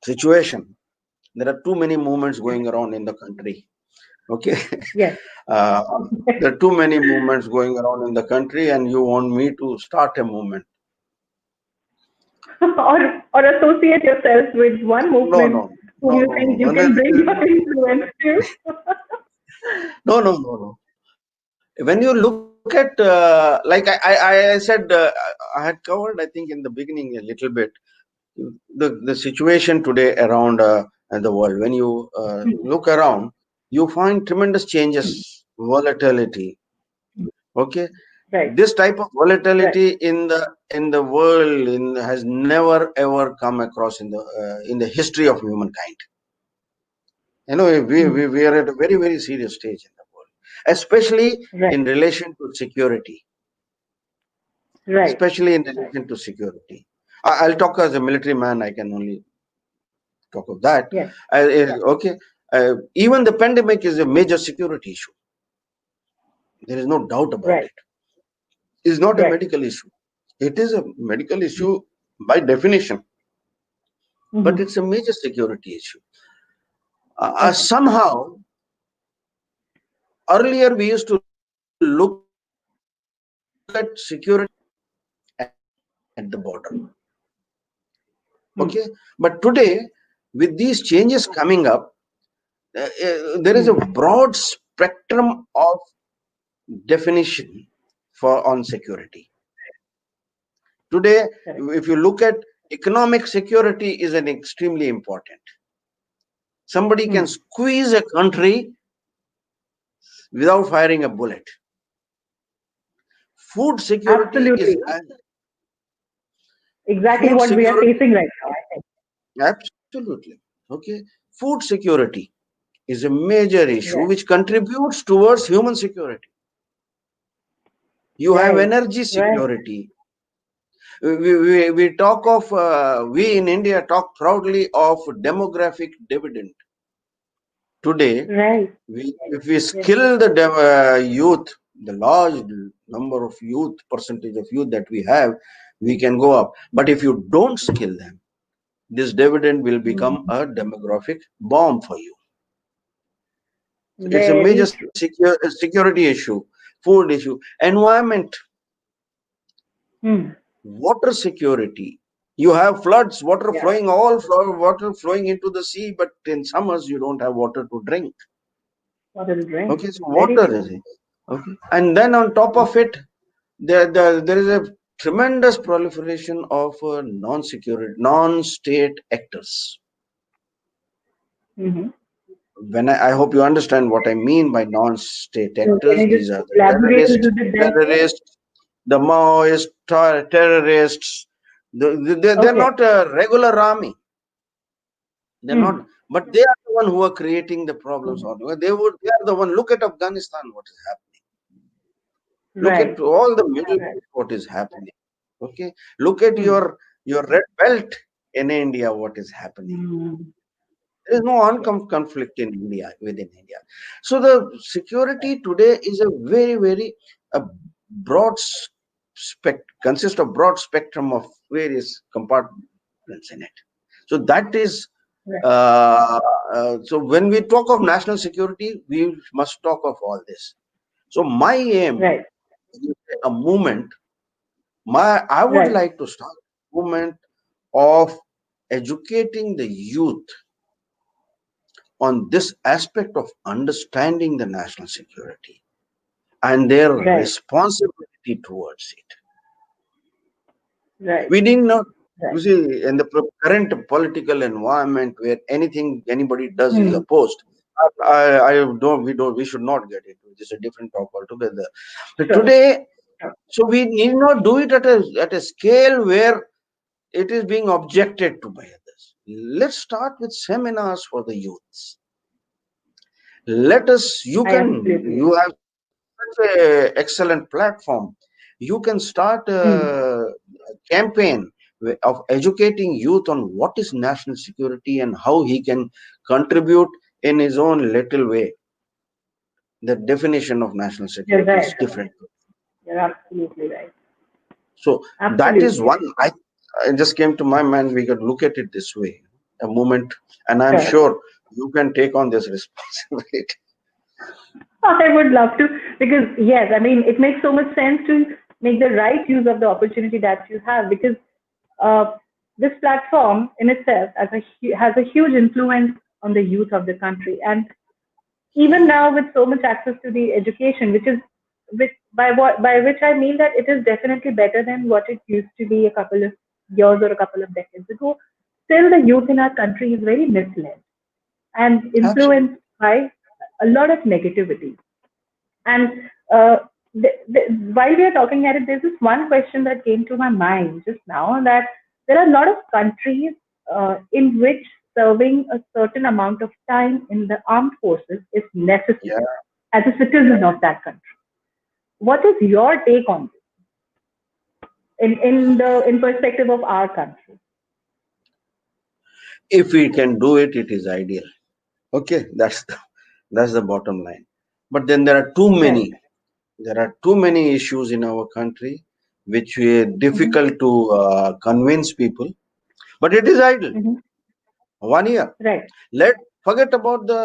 situation, there are too many movements going around in the country. Okay. Yes. uh, there are too many movements going around in the country, and you want me to start a movement? Or associate yourself with one No, movement no, whom no, you no, no, think no, you no, can bring your influence to. no, no, no, no. When you look at like I said, I had covered, I think, in the beginning a little bit the situation today around the world. When you look around, you find tremendous changes, volatility. Okay, Right, this type of right. volatility in the world has never ever come across in the history of humankind. You know, Mhm. we are at a very very serious stage in the world, especially Right, in relation to security. right, Especially in right. relation to security. I'll talk as a military man. I can only talk of that. Yes, Okay, even the pandemic is a major security issue. There is no doubt about right, it. It's not a right. medical issue. It is a medical issue by definition, but Mm-hmm. it's a major security issue. Okay. Somehow, earlier we used to look at security at the border. Mm. Okay, but today, with these changes coming up, there is a Mm. broad spectrum of definition for on security. Today, Correct. if you look at economic security is an extremely important. Somebody can Mm. squeeze a country without firing a bullet. Food security is Absolutely. Exactly food what we are security facing right now, I think. absolutely. Okay, food security is a major issue Right, which contributes towards human security. You have right, energy right. security. We talk of we in India talk proudly of demographic dividend. Today, Right. if we Yes. skill the youth, the large number of youth, percentage of youth that we have, we can go up. But if you don't skill them, this dividend will become Mm. a demographic bomb for you. So it's a major Very true. security issue, food issue, environment, Mm. water security. You have floods, water Yeah. flowing, water flowing into the sea, but in summers you don't have water to drink. What is drink? Okay, so Very water true. is it. Okay, and then on top of it, there is a tremendous proliferation of non-security, non-state actors. Mm-hmm. When I hope you understand what I mean by non-state So can actors. you just These are the elaborate a little bit there, sir? the Maoists, terrorists. They're Okay. not a regular army. They're Mm. not, but they are the one who are creating the problems. Mm. Or they are the one. Look at Afghanistan, what is happening. Look at Right. all the Middle Right. East, what is happening. Okay, look at Mm. your red belt in India, what is happening. Mm. There is no Yes. conflict in India within India. So the Right. security today is a very very a broad consists of broad spectrum of various compartments in it. So that is Right. so when we talk of national security, we must talk of all this. So my aim, Right. a movement, I would Right. like to start a movement of educating the youth on this aspect of understanding the national security and their Right. responsibility towards it. Right. We did not, you Right. see, in the current political environment where anything anybody does is Hmm. opposed. I don't, we should not get into it. It's a different talk altogether. But Sure. today, Sure. so we need not do it at a scale where it is being objected to by others. Let's start with seminars for the youths. Let us, I absolutely. you have such a excellent platform. You can start Hmm. a campaign of educating youth on what is national security and how he can contribute in his own little way. The definition of national You're security right. is different. You're absolutely right. So that is Absolutely one. right. I just came to my mind. We could look at it this way, a moment, and I'm Sure. sure you can take on this responsibility. I would love to, because yes, I mean, it makes so much sense to make the right use of the opportunity that you have, because uh, this platform in itself has a huge influence on the youth of the country. And even now, with so much access to the education, by which I mean that it is definitely better than what it used to be a couple of years or a couple of decades ago. Still, the youth in our country is very misled and Absolutely. influenced by a lot of negativity. And uh, while we are talking at it, there's this one question that came to my mind just now, that there are a lot of countries in which serving a certain amount of time in the armed forces is Yeah. necessary as a citizen of that country. What is your take on this in perspective of our country? If we can do it, it is ideal. Okay, that's the bottom line. But then there are too Right. many. There are too many issues in our country which are Hmm. difficult to convince people. But it is idle. Hmm. 1 year. Right. Let forget about the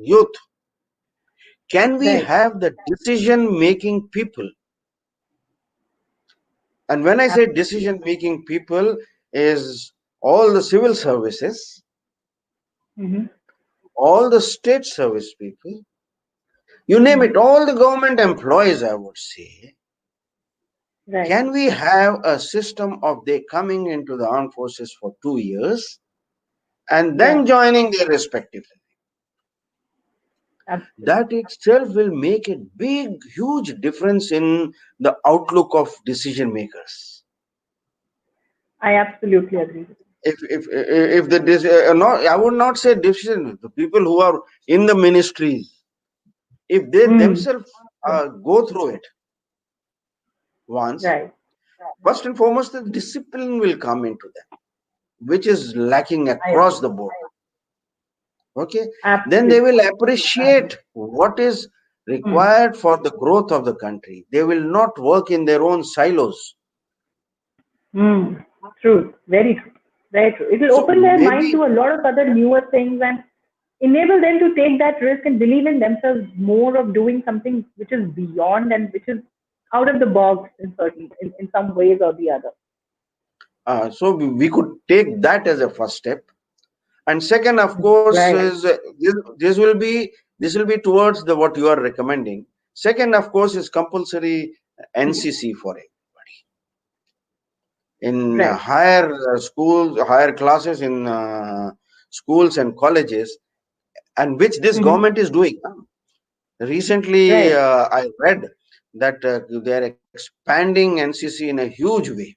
youth. Can we Right. have the decision making people? And when I say Absolutely. decision making people, is all the civil services, Hmm. all the state service people, you name Hmm. it, all the government employees, I would say. Right. Can we have a system of they coming into the armed forces for 2 years and then Yeah. joining their respective? Absolutely. That itself will make a big, huge difference in the outlook of decision makers. I absolutely agree with If the not, I would not say decision, the people who are in the ministries, if they you. themselves Yeah. go through it once, Right. first and foremost, the discipline will come into them, which is lacking I agree. across the board. Okay, then they Absolutely. will appreciate what is Mm. required for the growth of the country. They will not work in their own silos. Mm. True. Very true. Very true. It will So open their mind maybe to a lot of other newer things and enable them to take that risk and believe in themselves more of doing something which is beyond and which is out of the box in some ways or the other. we could take that as a first step. And second, of course, Right. is this will be towards the what you are recommending. Second, of course, is compulsory NCC for everybody in Right. higher schools, higher classes in schools and colleges, and which this Hmm. government is doing. Recently, Right. I read that they are expanding NCC in a huge way.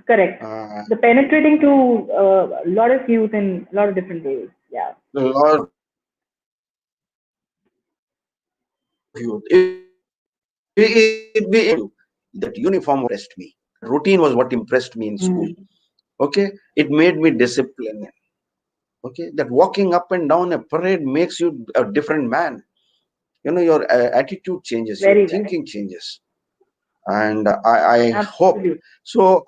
Correct. Uh, The penetrating to a lot of youth in a lot of different ways. Yeah. a lot of youth. That uniform was what impressed me. That routine was what impressed me in school. Mm. Okay, it made me disciplined. Okay, that walking up and down a parade makes you a different man. Your attitude changes, your Very right. thinking changes, and I hope Absolutely. so.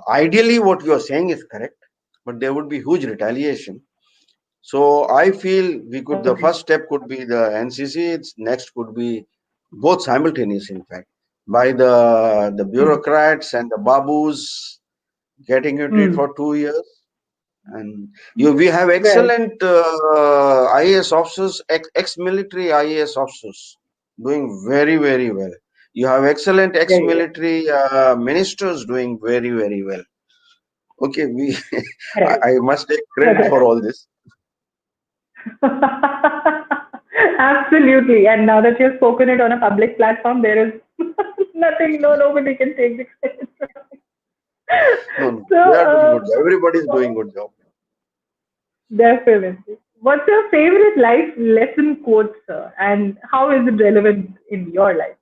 Ideally, what you are saying is correct, but there would be huge retaliation. So I feel we could. The Agree. first step could be the NCC. Its next could be both simultaneous, in fact, by the Mm. bureaucrats and the babus. getting into it for Hmm. 2 years. And we have Right. excellent IAS officers, ex-military IAS officers doing very, very well. You have excellent Very well. ex-military ministers doing very, very well. Okay, Correct. I must take credit for all this. Absolutely. And now that you've spoken it on a public platform, there is nothing, no, nobody can take the credit from it. No, no, So, they are doing good job. Everybody is doing good job. definitely. What's your favorite life lesson quote, sir? And how is it relevant in your life?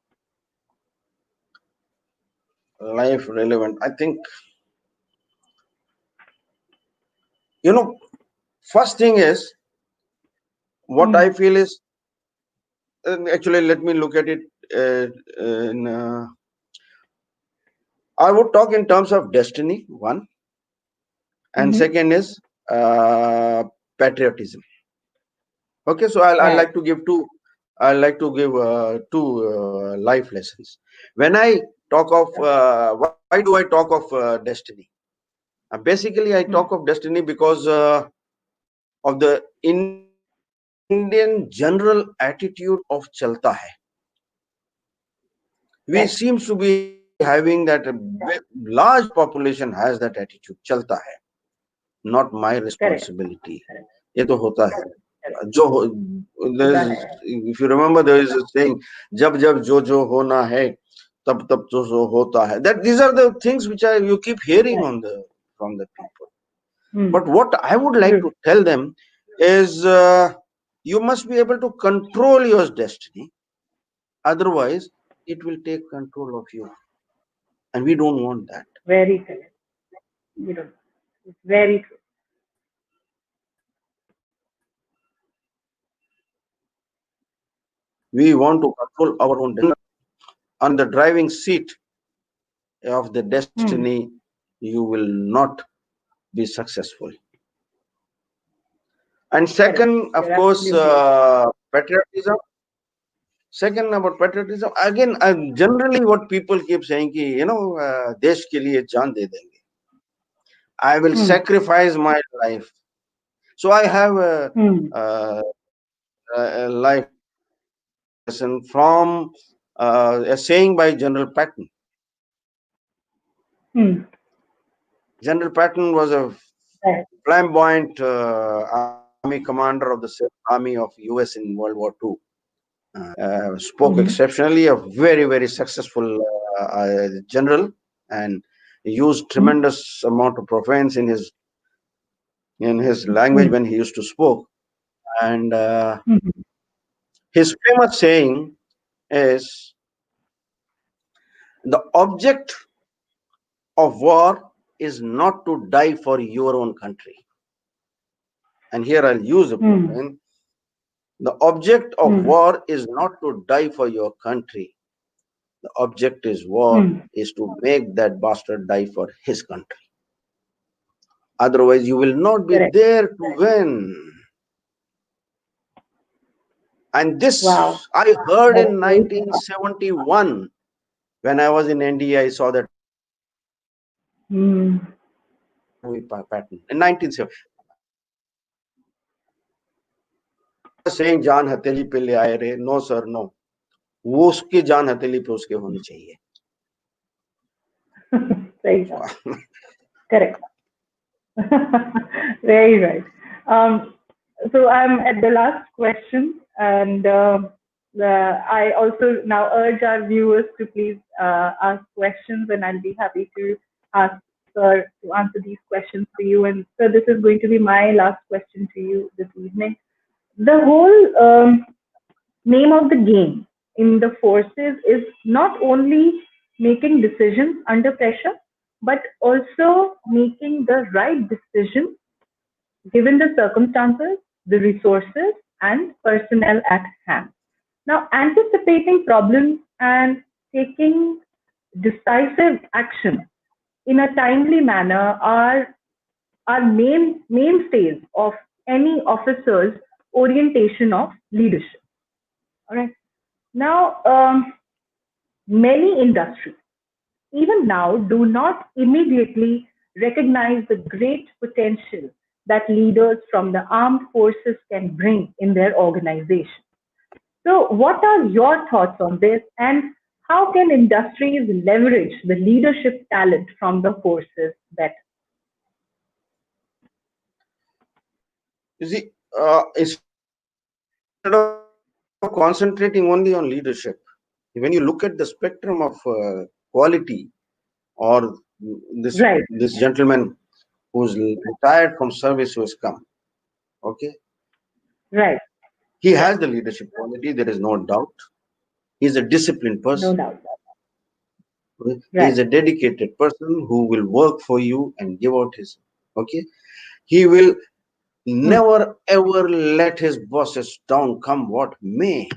Life relevant. I think, you know, first thing is what I Hmm. feel is actually, let me look at it. I would talk in terms of destiny, one, and Mm-hmm. second is patriotism. Okay, so I Right. like to give two. I like to give two life lessons. When I talk of why do I talk of destiny? Basically, I talk Hmm. of destiny because of the Indian general attitude of chalta hai. We Right. seems to be having that a large population has that attitude chalta hai, not my Correct. responsibility. ये तो होता है Correct. जो होता there's, है. if you remember there is a saying जब जब जो होना है तब तब जो होता है, that these are the things which I you keep hearing Right. on the from the people. Hmm. But what I would like True. to tell them is you must be able to control your destiny, otherwise it will take control of you, and we don't want that. Very correct. You know, it's very true. We want to control our own destiny. On the driving seat of the Hmm. destiny, you will not be successful. And Correct. second, of You're course, absolutely right. patriotism. Second, about patriotism, again, generally what people keep saying ki, desh ke liye jaan de denge. I will Hmm. sacrifice my life. So I have Hmm. uh, a life lesson from a saying by General Patton. Hmm. General Patton was a Right. flamboyant army commander of the army of US in World War II. Spoke Mm-hmm. exceptionally, a very, very successful general, and used Mm-hmm. tremendous amount of profanity in his language Hmm. when he used to spoke. And Hmm. his famous saying is, the object of war is not to die for your own country. And here I'll use a Hmm. profane. The object of Hmm. war is not to die for your country. The object is war Hmm. is to make that bastard die for his country. Otherwise, you will not be Correct. there to win. And Wow. this I heard That's in very. 1971 when I was in NDA. I saw that movie pattern in Hmm. 1970. I'm not saying जान हथेली पे ले आए रे. No sir, no. वो उसकी जान हथेली पे उसके होनी चाहिए. Very right. Correct. Very right. Um, so I'm at the last question, and I also now urge our viewers to please ask questions, and I'll be happy to ask sir to answer these questions for you. And so this is going to be my last question to you this evening. The whole name of the game in the forces is not only making decisions under pressure, but also making the right decision given the circumstances, the resources, and personnel at hand. Now, anticipating problems and taking decisive action in a timely manner are mainstays of any officer's orientation of leadership. All right. Now, many industries, even now, do not immediately recognize the great potential that leaders from the armed forces can bring in their organization. So, what are your thoughts on this, and how can industries leverage the leadership talent from the forces better? You see, instead of concentrating only on leadership, when you look at the spectrum of quality, or this gentleman Right, who's retired from service who has come, okay, right, he has the right, leadership quality. There is no doubt. He is a disciplined person. no doubt. Okay? He is Right, a dedicated person who will work for you and give out his. Okay, he will hmm, never ever let his bosses down, come what may.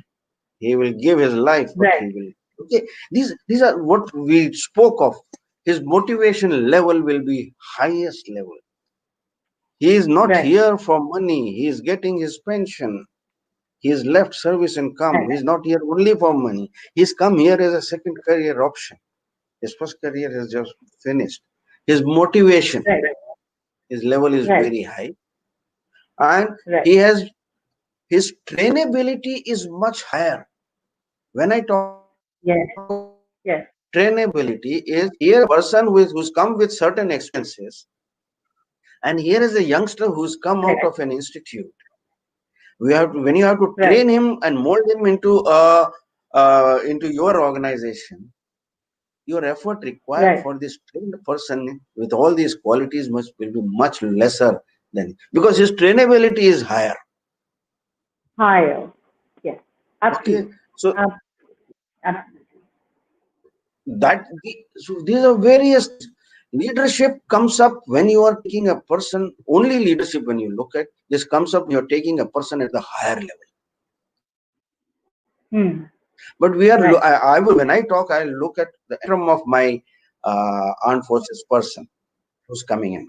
He will give his life, but right, he will. Okay, these are what we spoke of. His motivation level will be highest level. He is not right, here for money. He is getting his pension. He has left service and come. right, He is not here only for money. He's come here as a second career option. His first career has just finished. His motivation, right, his level is right, very high, and right. he has his trainability is much higher. When I talk of Yes, trainability, yes, is here is a person who's come with certain experiences, and here is a youngster who's come out of right, an institute. We have to, when you have to right, train him and mold him into your organization, your effort required right. for this trained person with all these qualities must will be much lesser than, because his trainability is higher. Higher. Yes, Okay, absolutely. so Ab- Absolutely. so these are various things. Leadership comes up when you are taking a person. Only leadership, when you look at this, comes up when you're taking a person at the higher level. Hmm. But we are Right, I will, when I talk, I look at the spectrum of my armed forces person who's coming in,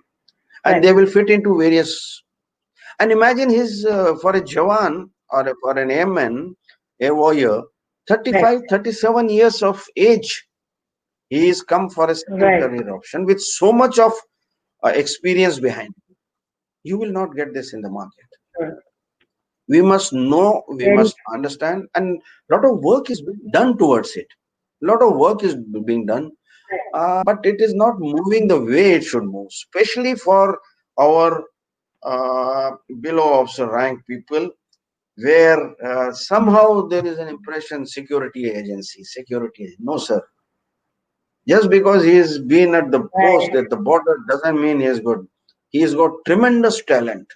and right, they will fit into various. And imagine his for a Jawan or for an airman, a warrior, right, 35, 37 years of age. He is come for a second right. career option with so much of experience behind. You will not get this in the market. Sure. We must know, we Very must understand, and a lot of work is being done towards it. A lot of work is being done, but it is not moving the way it should move, especially for our below officer rank people, where somehow there is an impression security. No, sir. Just because he has been at the post right. at the border doesn't mean he is good. He has got tremendous talent.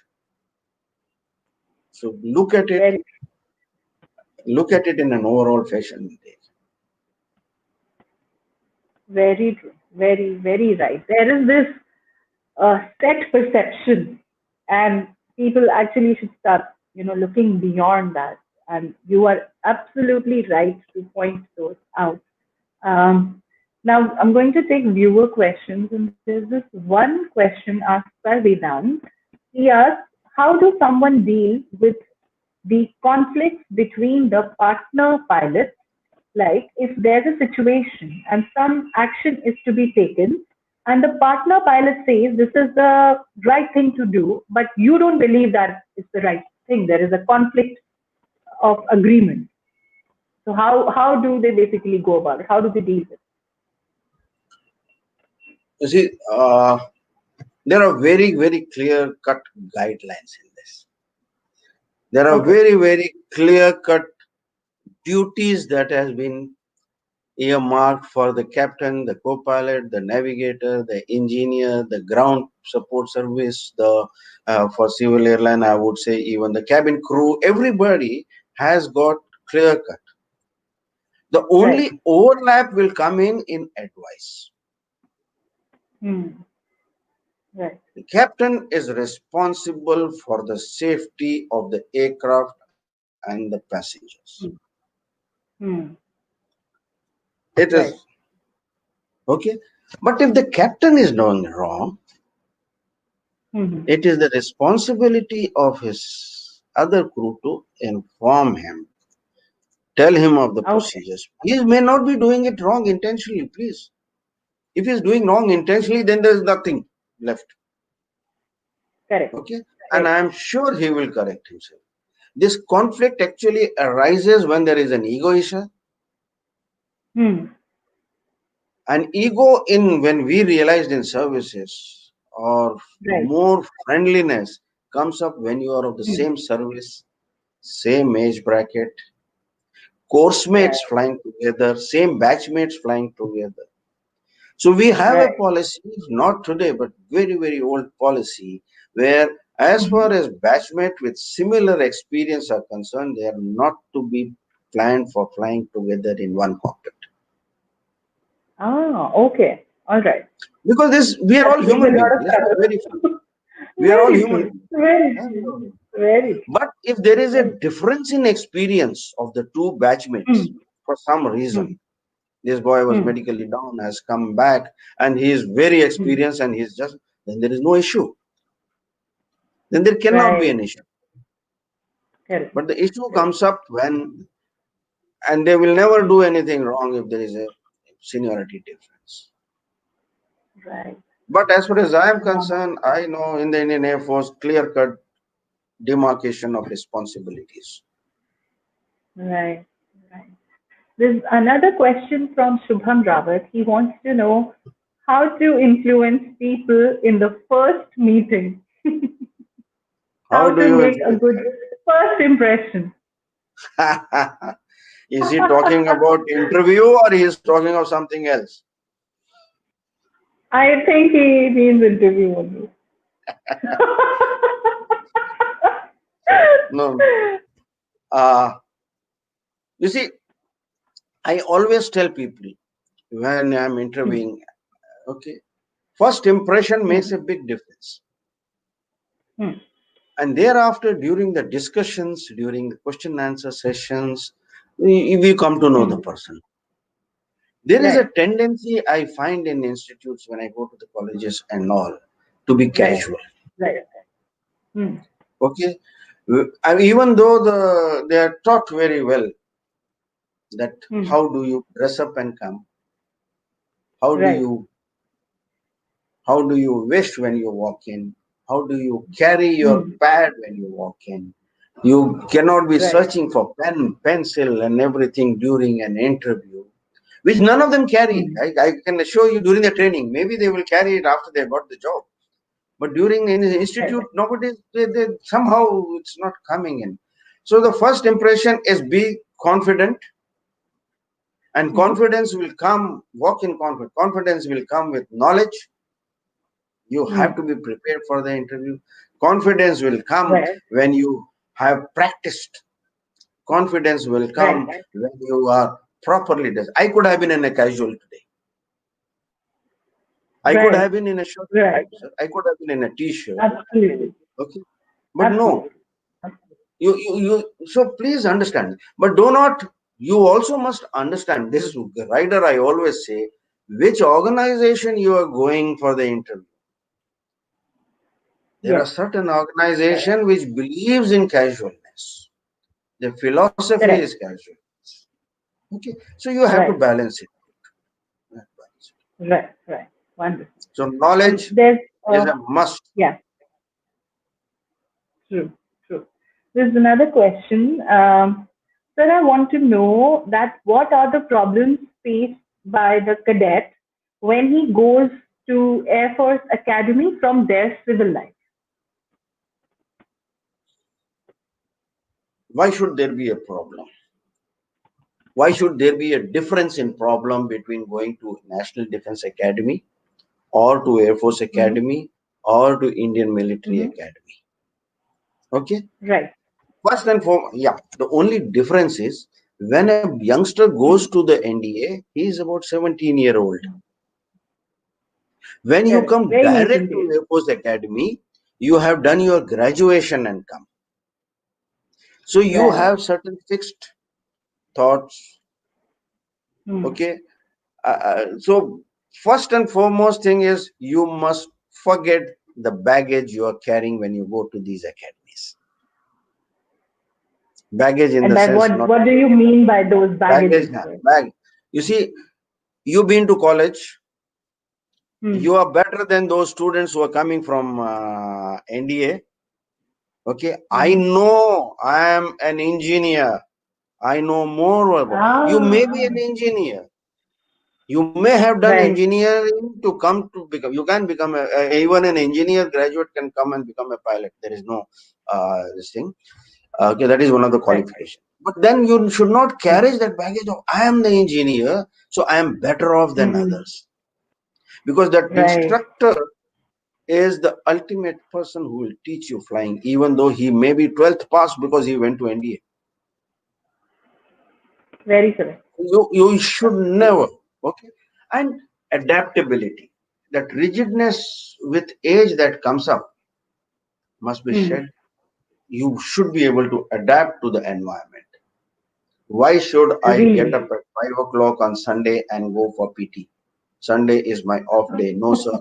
So Very, look at it in an overall fashion. very true. Very, very right. There is this set perception, and people actually should start, looking beyond that. And you are absolutely right to point those out. Um, Now, I'm going to take viewer questions, and there's this one question asked by Vedant. He asks, how do someone deal with the conflicts between the partner pilots? Like, if there's a situation and some action is to be taken, and the partner pilot says this is the right thing to do, but you don't believe that it's the right thing, there is a conflict of agreement. So, how do they basically go about it? How do they deal with it? You see, there are very clear cut guidelines in this. There are Okay, very clear cut duties that has been earmarked for the captain, the co-pilot, the navigator, the engineer, the ground support service, the for civil airline, I would say even the cabin crew. Everybody has got clear cut. The right. only overlap will come in advice. Hmm. Right. The captain is responsible for the safety of the aircraft and the passengers. Hmm. Hmm. It is Right. okay. But if the captain is doing wrong, Hmm. it is the responsibility of his other crew to inform him, tell him of the Okay. procedures. He may not be doing it wrong intentionally, please. If he is doing wrong intentionally, then there is nothing. left. Correct. Okay, and Right. I am sure he will correct himself. This conflict actually arises when there is an ego issue. Hmm. An ego in when we realized in services or Right. more friendliness comes up when you are of the Hmm. same service, same age bracket, course mates Right. flying together, same batchmates flying together. So we have a Right. policy, not today, but very, very old policy, where as far Mhm. as batchmates with similar experience are concerned, they are not to be planned for flying together in one cockpit. Ah, okay. All right. Because this, we are That all makes a human beings. lot of Let's be very frank. sense. We are all Very human true. beings. Very Yeah, we are all true. human. Very true. But if there is a Very. difference in experience of the two batchmates Hmm. for some reason, Hmm. this boy was Hmm. medically down, has come back, and he is very Hmm. experienced, and he's just, then there is no issue. Then there cannot be Right. an issue. Correct. But the issue Correct. comes up when, and they will never Hmm. do anything wrong if there is a seniority difference. Right. But as far as I am Um, concerned, I know in the Indian Air Force, clear cut demarcation of responsibilities. right. Right. There's another question from Shubham Rawat. He wants to know how to influence people in the first meeting. How How do to you make a influence? good first impression. Is he talking about interview or he is talking of something else? I think he means interview only. No. You see, I always tell people when I'm Hmm. interviewing, okay, first impression makes Hmm. a big difference. Hmm. And thereafter, during the discussions, during the question and answer sessions, we come to know the Hmm. person. There is a Right. tendency I find in institutes when I go to the colleges and all to be Right. casual. Right. Hmm. Okay, and even though they are taught very well that Hmm. how do you dress up and come, how do Right. you how do you wish when you walk in, how do you carry your Hmm. pad when you walk in. You cannot be Right. searching for pen, pencil, and everything during an interview, which none of them carry. Hmm. I can assure you during the training, maybe they will carry it after they got the job. But during in the Right. institute, nobody, they somehow it's not coming in. So the first impression is be confident, and Hmm. confidence will come, walk in confidence. Confidence will come with knowledge. You have Hmm. to be prepared for the interview. Confidence will come Right. when you have practiced. Confidence will Right. come when you are properly dressed. I could have been in a casual today. I could Right. have been in a shirt and Right. trouser. I could have been in a t-shirt. Absolutely. Okay. But no, Absolutely. Absolutely. so please understand. But do not, you also must understand this rider, I always say, which organization you are going for the interview. There are Yes. certain Correct. organization which believes in casualness. The philosophy is Correct. casual. Okay, so you have to Right. balance it. You have to balance it. Right. Right. Wonderful. So And knowledge there's is a must. yeah, true, true. There's another question. Sir, I want to know that what are the problems faced by the cadet when he goes to Air Force Academy from their civil life? Why should there be a problem? Why should there be a difference in problem between going to National Defense Academy or to Air Force Hmm. Academy or to Indian Military Hmm. Academy? Okay. Right. First and foremost, yeah, the only difference is when a youngster goes Hmm. to the NDA, he is about 17-year-old. When you Correct. come Very direct nascent to age. Air Force Academy, you have done your graduation and come. So you Right. have certain fixed thoughts. Hmm. Okay. So first and foremost thing is you must forget the baggage you are carrying when you go to these academies. Baggage in And the by sense not what do you mean by those baggage, baggages, nah, sir? bag. You see, you've been to college, You are better than those students who are coming from NDA. Okay, I Mm-hmm. know I am an engineer. I know more about. You may be an Ah, engineer. You may have done right. engineering to come to become. You can become even an engineer graduate can come and become a pilot. There is no this thing. Okay, that is one of the Right. qualifications. But then you should not Mm. carry that baggage of I am the engineer, so I am better off than Mm. others. Because that Right. instructor is the ultimate person who will teach you flying, even though he may be 12th pass because he went to NDA. Very correct. You should Absolutely. never, okay? And adaptability, that rigidness with age that comes up must be Mm. shed. You should be able to adapt to the environment. Why should I get up Really. at 5 o'clock on Sunday and go for PT? Sunday is my off day. No, sir.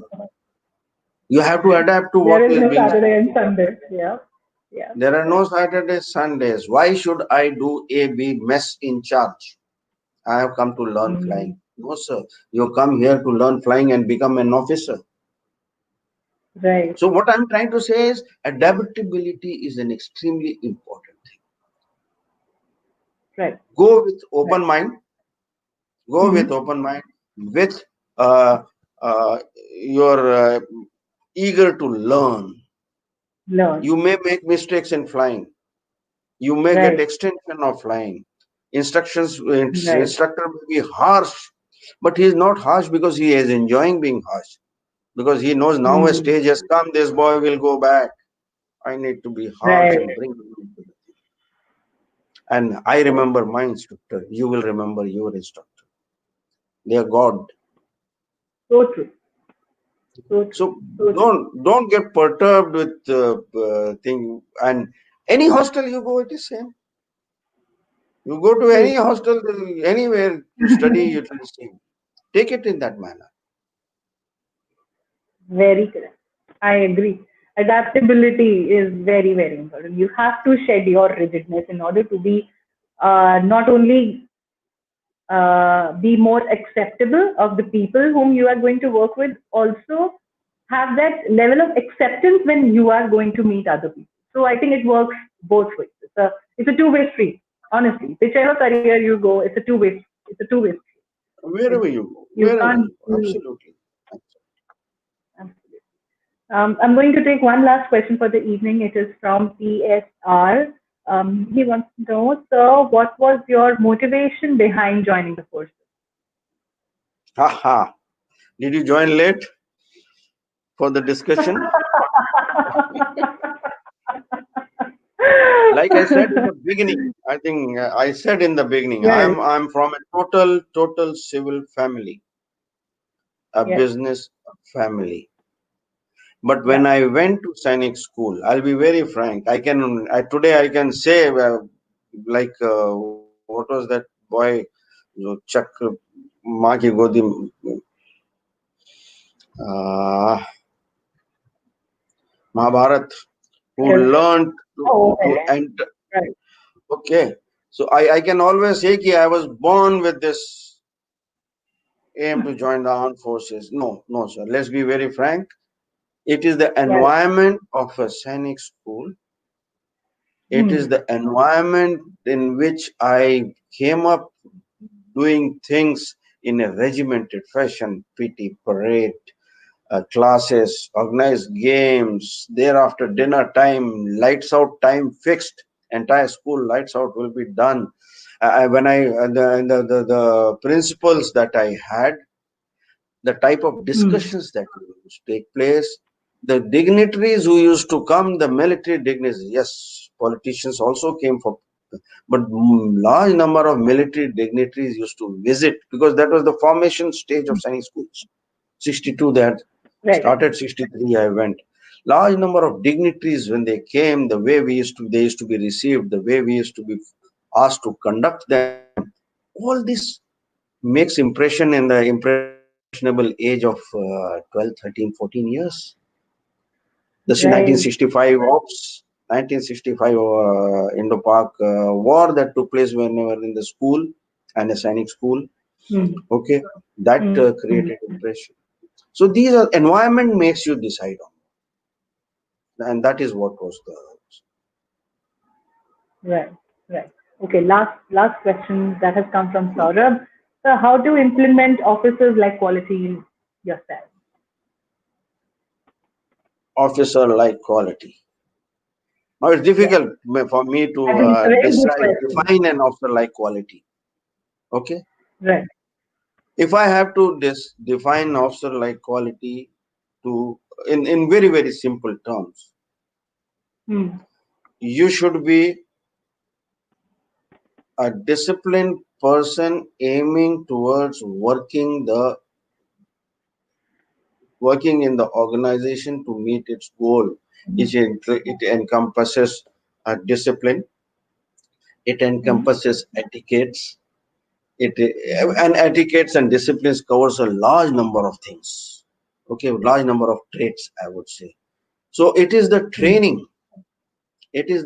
You have to adapt to There what is is no being Saturday said. and Sunday. Yeah. Yeah. There are no Saturdays, Sundays. Why should I do A, B, mess in charge? I have come to learn flying. Mm. No, sir. You come here to learn flying and become an officer. Right. So, what I'm trying to say is adaptability is an extremely important thing. Right. Go with Right. open mind, go with Mm-hmm. open mind, with uh, uh, you're eager to learn. Learn. You may make mistakes in flying. You may get Right. extension of flying. Right. Instructor may be harsh, but he is not harsh because he is enjoying being harsh. Because he knows now a Mm. stage has come, this boy will go back. I need to be harsh Right. and bring him into the. And I So remember true. my instructor. You will remember your instructor. They are God. So true. So true. So So true. don't get perturbed with thing. And any hostel you go, it is same. You go to any True. hostel, anywhere to study, it is same. Take it in that manner. Very correct. I agree. Adaptability is very, very important. You have to shed your rigidness in order to be not only be more acceptable of the people whom you are going to work with, also have that level of acceptance when you are going to meet other people. So I think it works both ways. It's a two-way street. Honestly, whichever career you go, it's a two-way street. It's, Wherever you go, you wherever can't you go, do. absolutely. I'm going to take one last question for the evening. It is from PSR. He wants to know, sir, what was your motivation behind joining the forces? Haha. Did you join late for the discussion? Like I said in the beginning, I think I said in the beginning, Right. I'm from a total civil family, a Yes. business family. But Yeah. when I went to Sainik school, I'll be very frank. Today I can say like what was that boy, Chak माँ की गोदी Mahabharat, who Yes. learned Oh, to okay. enter. Right. Okay, so I can always say that I was born with this aim to join the armed forces. No, no, sir. Let's be very frank. It is the Right. environment of a Sainik school. It is Hmm. the environment in which I came up doing things in a regimented fashion, PT parade, classes, organized games, thereafter dinner time, lights out time fixed, entire school lights out will be done. When I the principles that I had, the type of Hmm. discussions that used to take place, the dignitaries who used to come, the military dignitaries, yes, politicians also came for, but large number of military dignitaries used to visit because that was the formation stage of Sainik schools. 62 they had Right. started, 63 I went. Large number of dignitaries when they came, the way they used to be received, the way we used to be asked to conduct them, all this makes impression in the impressionable age of 12, 13, 14 years. This is Right. 1965 ops, 1965 Indo-Pak war that took place when we were in the school and a Sainik school. Hmm. Okay, that Hmm. Hmm. created impression. So these are environment makes you decide on, and that is what was the. Right. Right. Okay. Last question that has come from Saurabh. So, how to implement officers like quality in yourself? Officer like quality. Now it's Yeah. difficult for me to I think it's a very good decide, question. define an officer like quality. Okay, Right. if I have to define officer like quality to in very very simple terms, Hmm. you should be a disciplined person aiming towards working in the organization to meet its goal. It encompasses discipline, it Hmm. encompasses etiquettes, it Hmm. and etiquettes and disciplines covers a large number of things. Okay, large number of traits, I would say. So Hmm. it is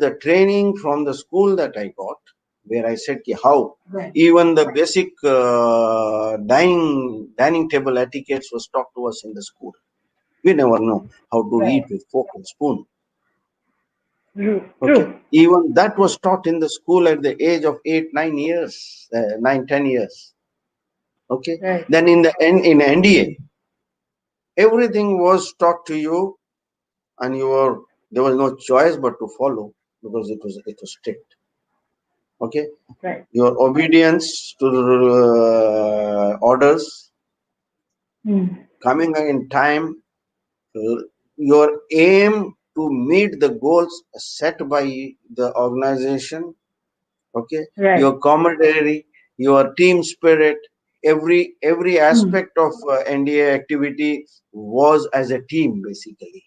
the training from the school that I got, where I said ki how Right. even the basic dining table etiquettes was taught to us in the school. We never know how to Right. eat with fork and spoon. True. Okay, True. even that was taught in the school at the age of 8 9 years, 9 10 years. Okay, Right. then in NDA, everything was taught to you, and there was no choice but to follow because it was strict. Okay, Right. your obedience to the orders, Hmm. coming in time, uh, your aim to meet the goals set by the organization. Okay, Right. your camaraderie, your team spirit, every Hmm. aspect of NDA activity was as a team basically.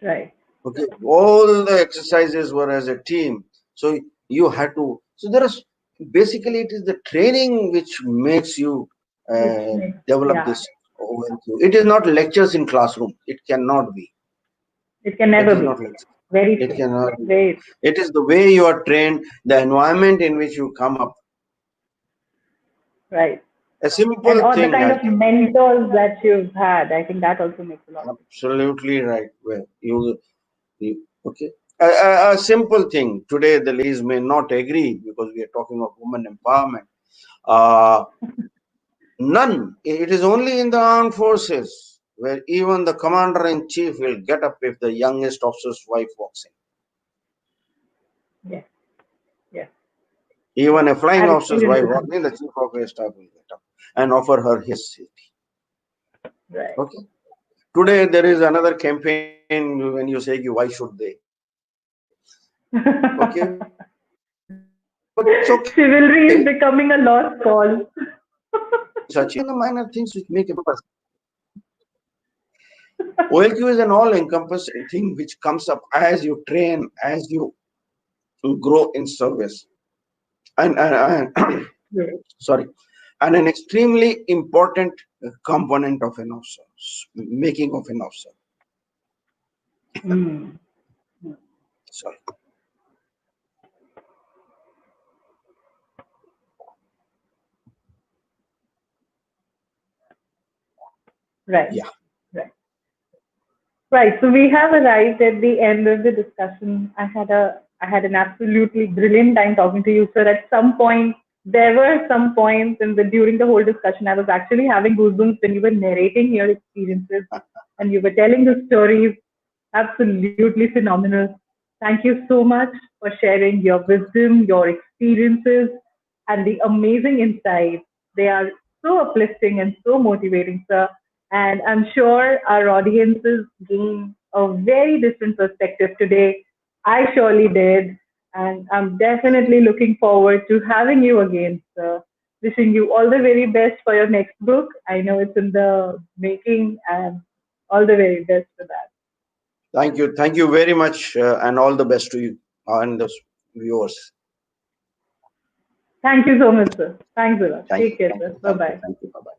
Right. Okay, all the exercises were as a team. So you had to. So there is basically it is the training which makes you Which makes, develop yeah, this ONQ. It is not lectures in classroom. It cannot be. it can It never is be. not lecture. Very It true. cannot be. Very It is the way you are trained, the environment in which you come up. right. A And simple all the thing, kind I'll of tell you. mentors that you've had, I think that also makes a lot of Absolutely right. Well, okay. A simple thing. Today, the ladies may not agree because we are talking of women empowerment. Uh, None. It is only in the armed forces where even the commander in chief will get up if the youngest officer's wife walks in. yes, yes. Even a flying I've officer's wife experienced walks it. in, the chief of air staff will get up and offer her his safety. Right. Okay. Today there is another campaign when you say why should they? Okay, but it's okay. It's okay. Chivalry is But becoming a lost cause. these are the minor things which make a person. OLQ is an all-encompassing thing which comes up as you train, as you grow in service, and Right. sorry, and an extremely important component of an officer, making of an officer. Mm. Sorry. Right. Yeah. Right. Right. So we have arrived at the end of the discussion. I had an absolutely brilliant time talking to you, sir. At some point, there were some points in the during the whole discussion, I was actually having goosebumps when you were narrating your experiences and you were telling the stories. Absolutely phenomenal. Thank you so much for sharing your wisdom, your experiences, and the amazing insights. They are so uplifting and so motivating, sir. And I'm sure our audiences gain a very different perspective today. I surely did. And I'm definitely looking forward to having you again, sir. Wishing you all the very best for your next book. I know it's in the making, and all the very best for that. Thank you very much, and all the best to you and the viewers. Thank you so much, sir. Thanks a lot. Thank Take you, care, thank sir. you, Bye thank you, bye. thank you. Bye bye.